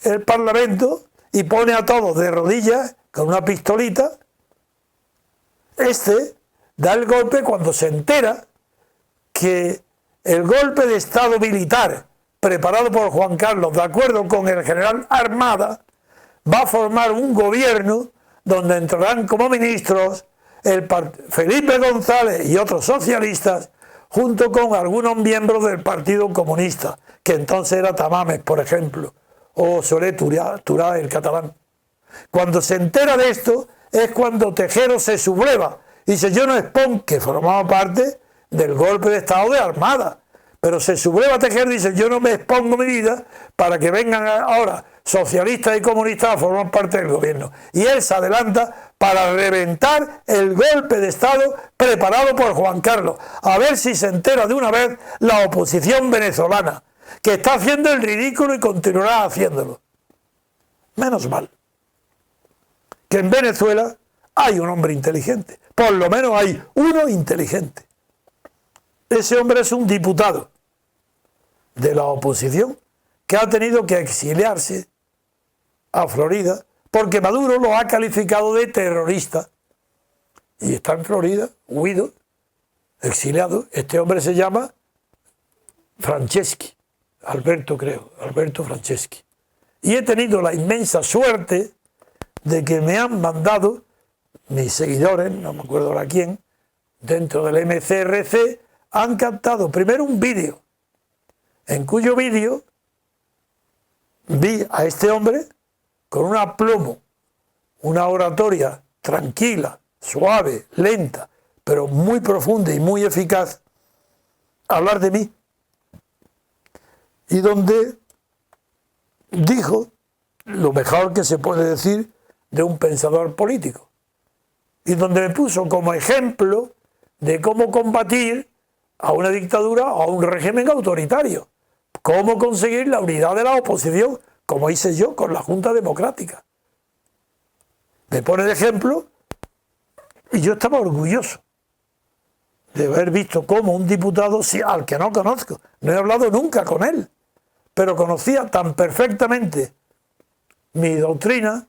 el Parlamento y pone a todos de rodillas con una pistolita, da el golpe cuando se entera que el golpe de Estado militar preparado por Juan Carlos, de acuerdo con el general Armada, va a formar un gobierno donde entrarán como ministros Felipe González y otros socialistas, junto con algunos miembros del Partido Comunista, que entonces era Tamames, por ejemplo, o Solé Turá, el catalán. Cuando se entera de esto, es cuando Tejero se subleva y dice: yo no expongo, que formaba parte del golpe de Estado de Armada, pero se subleva Tejero y dice: yo no me expongo mi vida para que vengan ahora socialistas y comunistas a formar parte del gobierno. Y él se adelanta para reventar el golpe de Estado preparado por Juan Carlos, a ver si se entera de una vez la oposición venezolana, que está haciendo el ridículo y continuará haciéndolo. Menos mal que en Venezuela hay un hombre inteligente, por lo menos hay uno inteligente. Ese hombre es un diputado de la oposición que ha tenido que exiliarse a Florida porque Maduro lo ha calificado de terrorista. Y está en Florida, huido, exiliado. Este hombre se llama Franceschi, Alberto Franceschi. Y he tenido la inmensa suerte de que me han mandado mis seguidores, no me acuerdo ahora quién, dentro del MCRC, han captado primero un vídeo, en cuyo vídeo vi a este hombre con un aplomo, una oratoria tranquila, suave, lenta, pero muy profunda y muy eficaz, hablar de mí. Y donde dijo lo mejor que se puede decir de un pensador político. Y donde me puso como ejemplo de cómo combatir a una dictadura o a un régimen autoritario. Cómo conseguir la unidad de la oposición, como hice yo con la Junta Democrática. Me pone de ejemplo y yo estaba orgulloso de haber visto cómo un diputado, al que no conozco, no he hablado nunca con él, pero conocía tan perfectamente mi doctrina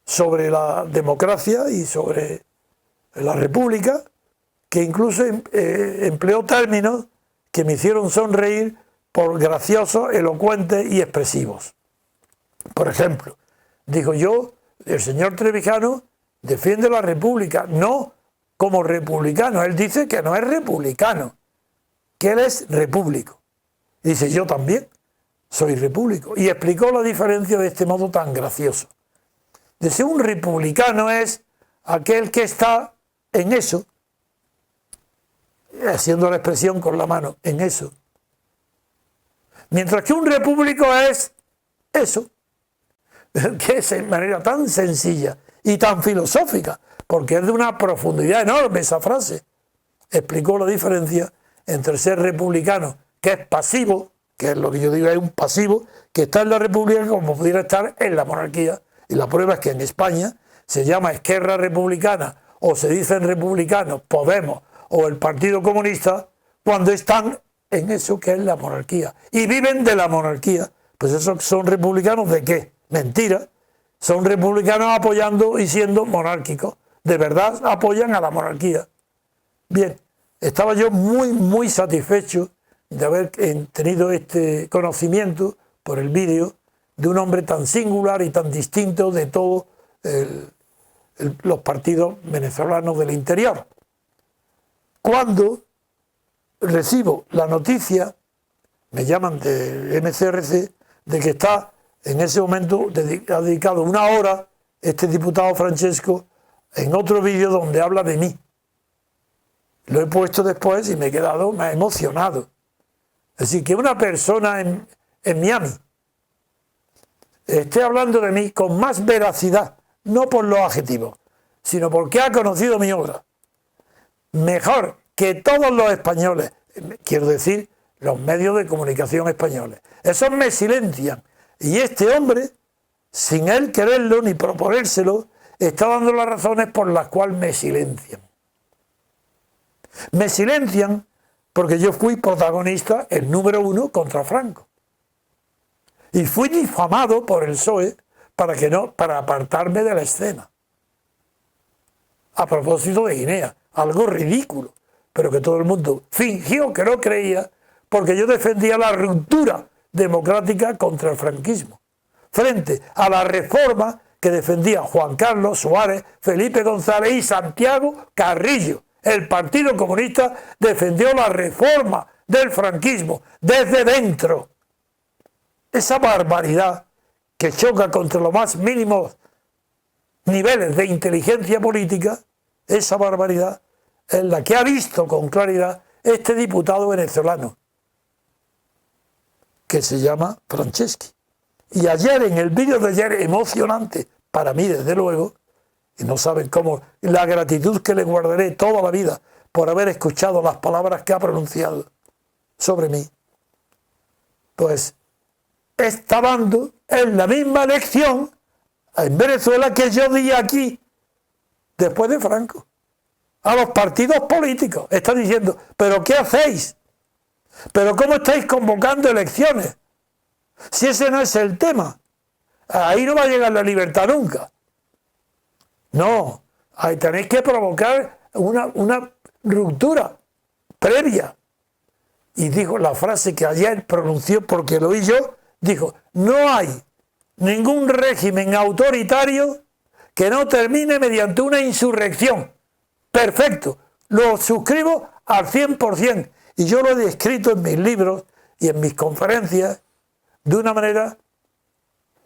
sobre la democracia y sobre la república, que incluso empleó términos que me hicieron sonreír por graciosos, elocuentes y expresivos. Por ejemplo, digo yo, el señor Trevijano defiende la república, no como republicano, él dice que no es republicano, que él es repúblico. Dice, yo también soy repúblico. Y explicó la diferencia de este modo tan gracioso. Dice, un republicano es aquel que está en eso, haciendo la expresión con la mano, en eso. Mientras que un repúblico es eso, que es de manera tan sencilla y tan filosófica, porque es de una profundidad enorme esa frase. Explicó la diferencia entre ser republicano, que es pasivo, que es lo que yo digo, es un pasivo, que está en la república como pudiera estar en la monarquía. Y la prueba es que en España se llama Esquerra Republicana, o se dicen republicanos, Podemos, o el Partido Comunista, cuando están en eso que es la monarquía. Y viven de la monarquía. Pues esos son republicanos ¿de qué? Mentira. Son republicanos apoyando y siendo monárquicos. De verdad apoyan a la monarquía. Bien, estaba yo muy satisfecho de haber tenido este conocimiento por el vídeo de un hombre tan singular y tan distinto de todos los partidos venezolanos del interior. Cuando recibo la noticia, me llaman de MCRC, de que está en ese momento ha dedicado una hora este diputado Francesco en otro vídeo donde habla de mí. Lo he puesto después y me he quedado más emocionado. Es decir, que una persona en Miami esté hablando de mí con más veracidad, no por los adjetivos, sino porque ha conocido mi obra, mejor que todos los españoles, quiero decir, los medios de comunicación españoles. Esos me silencian. Y este hombre, sin él quererlo ni proponérselo, está dando las razones por las cuales me silencian. Me silencian porque yo fui protagonista, el número 1 contra Franco. Y fui difamado por el PSOE para apartarme de la escena. A propósito de Guinea, algo ridículo, pero que todo el mundo fingió que no creía, porque yo defendía la ruptura democrática contra el franquismo, frente a la reforma que defendía Juan Carlos Suárez, Felipe González y Santiago Carrillo. El Partido Comunista defendió la reforma del franquismo desde dentro. Esa barbaridad que choca contra los más mínimos niveles de inteligencia política, esa barbaridad es la que ha visto con claridad este diputado venezolano, que se llama Franceschi. Y ayer, en el vídeo de ayer, emocionante, para mí desde luego, y no saben cómo, la gratitud que le guardaré toda la vida por haber escuchado las palabras que ha pronunciado sobre mí, pues está dando en la misma lección en Venezuela que yo di aquí, después de Franco. a los partidos políticos. Está diciendo, ¿pero qué hacéis? ¿Pero cómo estáis convocando elecciones? Si ese no es el tema, ahí no va a llegar la libertad nunca. No, ahí tenéis que provocar una ruptura previa. Y dijo la frase que ayer pronunció, porque lo oí yo, dijo, no hay ningún régimen autoritario que no termine mediante una insurrección. Perfecto, lo suscribo al 100%. Y yo lo he descrito en mis libros y en mis conferencias de una manera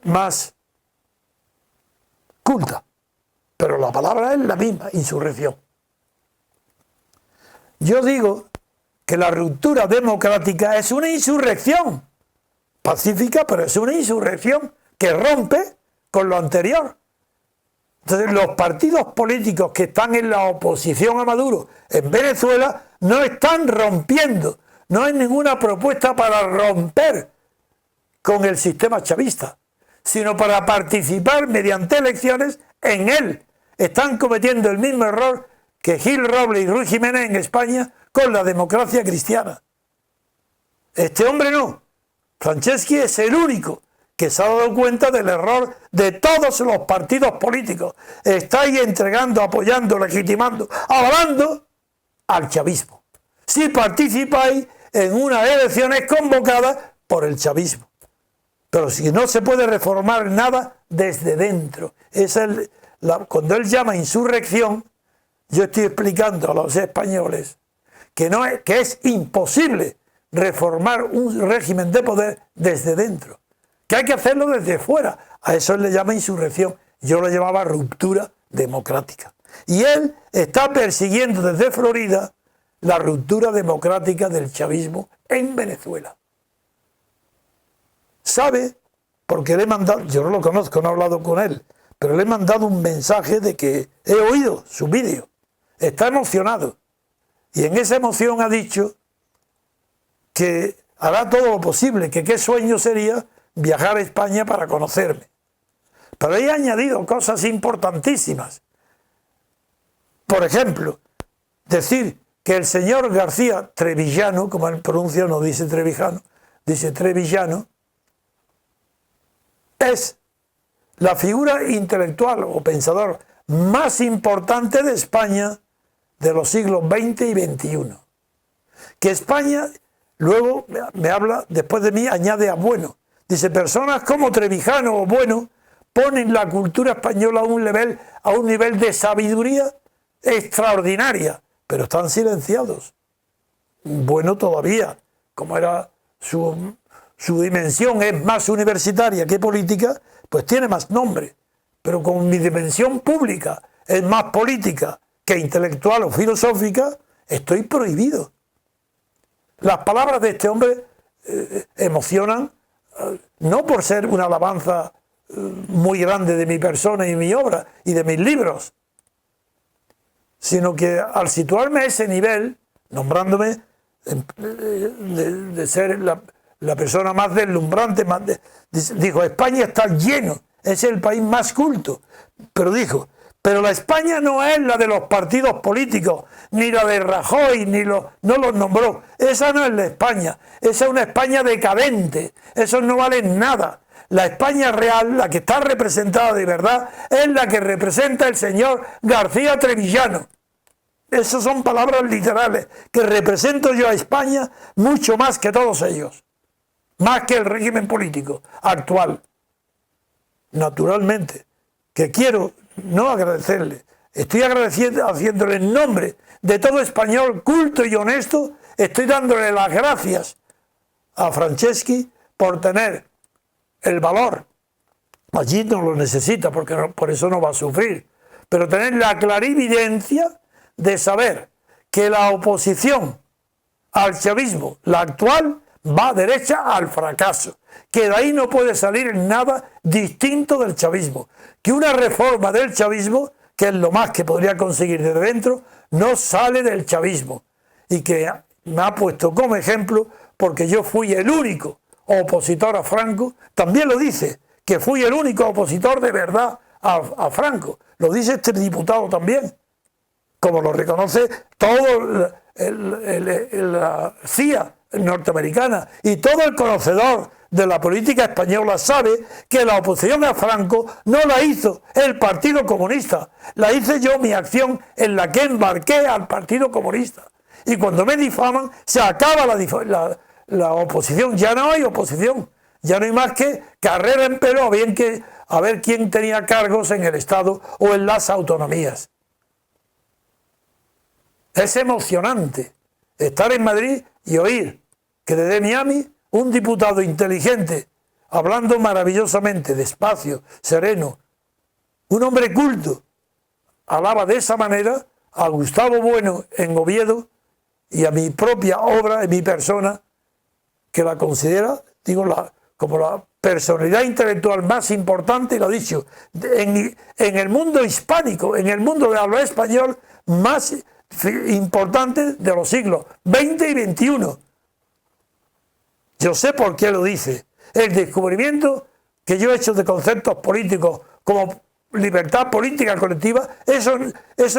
más culta. Pero la palabra es la misma, insurrección. Yo digo que la ruptura democrática es una insurrección pacífica, pero es una insurrección que rompe con lo anterior. Entonces, los partidos políticos que están en la oposición a Maduro en Venezuela no están rompiendo, no hay ninguna propuesta para romper con el sistema chavista, sino para participar mediante elecciones en él. Están cometiendo el mismo error que Gil Robles y Ruiz Jiménez en España con la democracia cristiana. Este hombre no. Franceschi es el único que se ha dado cuenta del error de todos los partidos políticos. Estáis entregando, apoyando, legitimando, avalando al chavismo. Si participáis en unas elecciones convocadas por el chavismo. Pero si no se puede reformar nada desde dentro. Cuando él llama insurrección, yo estoy explicando a los españoles que es imposible reformar un régimen de poder desde dentro, que hay que hacerlo desde fuera. A eso él le llama insurrección. Yo lo llamaba ruptura democrática. Y él está persiguiendo desde Florida la ruptura democrática del chavismo en Venezuela. ¿Sabe? Porque le he mandado, yo no lo conozco, no he hablado con él, pero le he mandado un mensaje de que he oído su vídeo. Está emocionado. Y en esa emoción ha dicho que hará todo lo posible, que qué sueño sería viajar a España para conocerme. Pero ahí ha añadido cosas importantísimas. Por ejemplo, decir que el señor García Trevijano, como él pronuncia, no dice Trevijano, dice Trevijano, es la figura intelectual o pensador más importante de España de los siglos XX y XXI. Que España, luego me habla, después de mí, añade a Bueno. Dice, personas como Trevijano o Bueno ponen la cultura española a un nivel de sabiduría extraordinaria, pero están silenciados. Bueno todavía, como era su dimensión es más universitaria que política, pues tiene más nombre. Pero con mi dimensión pública es más política que intelectual o filosófica, estoy prohibido. Las palabras de este hombre emocionan, no por ser una alabanza muy grande de mi persona y mi obra y de mis libros, sino que al situarme a ese nivel, nombrándome de ser la persona más deslumbrante, dijo, España está lleno, es el país más culto, pero dijo, pero la España no es la de los partidos políticos, ni la de Rajoy, no los nombró, esa no es la España, esa es una España decadente, esos no valen nada. La España real, la que está representada de verdad, es la que representa el señor García Trevijano. Esas son palabras literales, que represento yo a España mucho más que todos ellos, más que el régimen político actual. Naturalmente, que quiero no agradecerle, estoy agradeciendo, haciéndole en nombre de todo español culto y honesto, estoy dándole las gracias a Franceschi por tener el valor. Allí no lo necesita, porque por eso no va a sufrir, pero tener la clarividencia de saber que la oposición al chavismo, la actual, va derecha al fracaso, que de ahí no puede salir nada distinto del chavismo, que una reforma del chavismo, que es lo más que podría conseguir desde dentro, no sale del chavismo, y que me ha puesto como ejemplo porque yo fui el único opositor a Franco. También lo dice, que fui el único opositor de verdad a Franco, lo dice este diputado también, como lo reconoce todo la CIA norteamericana, y todo el conocedor de la política española sabe que la oposición a Franco no la hizo el Partido Comunista, la hice yo, mi acción en la que embarqué al Partido Comunista. Y cuando me difaman, se acaba la oposición, ya no hay oposición, ya no hay más que carrera en pelo a ver quién tenía cargos en el Estado o en las autonomías. Es emocionante estar en Madrid y oír que desde Miami un diputado inteligente, hablando maravillosamente, despacio, sereno, un hombre culto, alaba de esa manera a Gustavo Bueno en Oviedo y a mi propia obra, en mi persona, que la considera, como la personalidad intelectual más importante, y lo he dicho, en el mundo hispánico, en el mundo de habla español, más importante de los siglos XX y XXI. Yo sé por qué lo dice. El descubrimiento que yo he hecho de conceptos políticos como libertad política colectiva, eso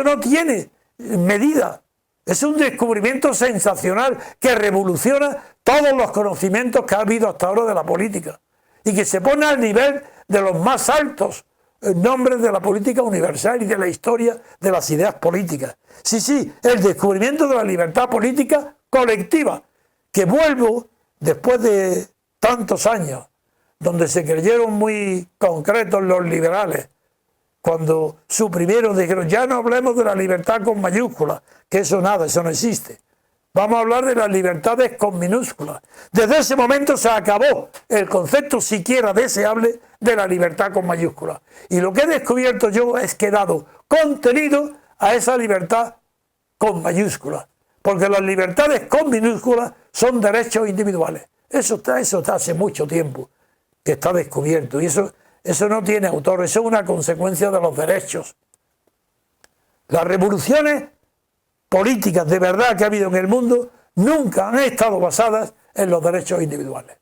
no tiene medida. Es un descubrimiento sensacional que revoluciona todos los conocimientos que ha habido hasta ahora de la política y que se pone al nivel de los más altos nombres de la política universal y de la historia de las ideas políticas. Sí, el descubrimiento de la libertad política colectiva, que vuelvo después de tantos años, donde se creyeron muy concretos los liberales, cuando suprimieron, dijeron, ya no hablemos de la libertad con mayúsculas, que eso no existe. Vamos a hablar de las libertades con minúsculas. Desde ese momento se acabó el concepto siquiera deseable de la libertad con mayúsculas. Y lo que he descubierto yo es que he dado contenido a esa libertad con mayúsculas. Porque las libertades con minúsculas son derechos individuales. Eso está hace mucho tiempo que está descubierto. Y eso no tiene autor, eso es una consecuencia de los derechos. Las revoluciones políticas de verdad que ha habido en el mundo nunca han estado basadas en los derechos individuales.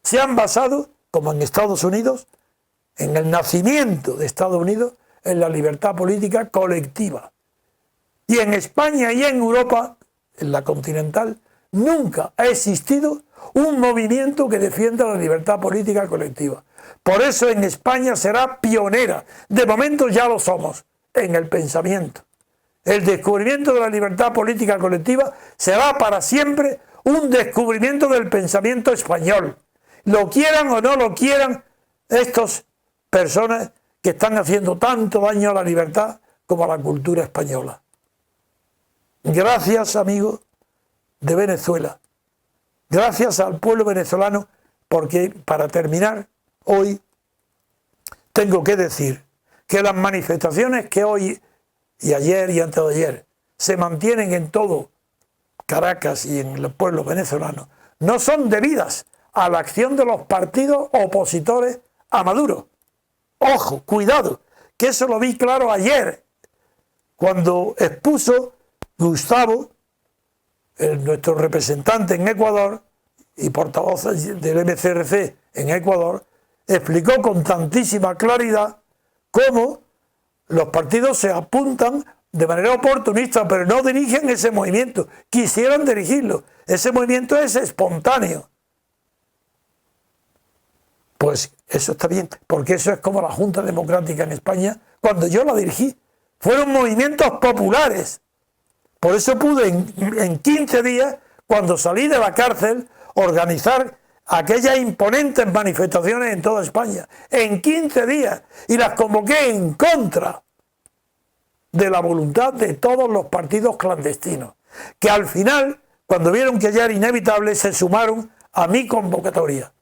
Se han basado, como en Estados Unidos, en el nacimiento de Estados Unidos, en la libertad política colectiva. Y en España y en Europa, en la continental, nunca ha existido un movimiento que defienda la libertad política colectiva. Por eso en España será pionera, de momento ya lo somos, en el pensamiento. El descubrimiento de la libertad política colectiva será para siempre un descubrimiento del pensamiento español. Lo quieran o no lo quieran estas personas que están haciendo tanto daño a la libertad como a la cultura española. Gracias, amigos de Venezuela. Gracias al pueblo venezolano, porque para terminar hoy tengo que decir que las manifestaciones que hoy y ayer y antes de ayer se mantienen en todo Caracas y en el pueblo venezolano no son debidas a la acción de los partidos opositores a Maduro. Ojo, cuidado, que eso lo vi claro ayer cuando expuso Gustavo, nuestro representante en Ecuador y portavoz del MCRC en Ecuador, explicó con tantísima claridad cómo los partidos se apuntan de manera oportunista, pero no dirigen ese movimiento. Quisieran dirigirlo. Ese movimiento es espontáneo. Pues eso está bien, porque eso es como la Junta Democrática en España, cuando yo la dirigí. Fueron movimientos populares. Por eso pude en 15 días, cuando salí de la cárcel, organizar aquellas imponentes manifestaciones en toda España. En 15 días. Y las convoqué en contra de la voluntad de todos los partidos clandestinos, que al final, cuando vieron que ya era inevitable, se sumaron a mi convocatoria.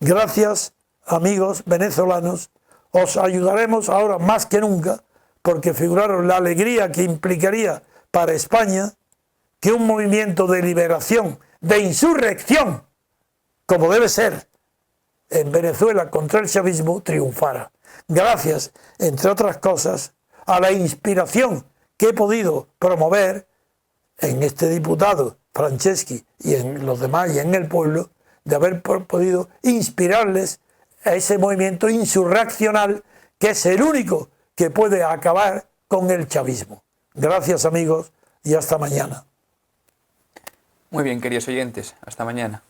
Gracias, amigos venezolanos, os ayudaremos ahora más que nunca, porque figuraros la alegría que implicaría para España que un movimiento de liberación, de insurrección, como debe ser en Venezuela contra el chavismo, triunfara. Gracias, entre otras cosas, a la inspiración que he podido promover en este diputado Franceschi y en los demás y en el pueblo, de haber podido inspirarles a ese movimiento insurreccional que es el único que puede acabar con el chavismo. Gracias amigos y hasta mañana. Muy bien, queridos oyentes, hasta mañana.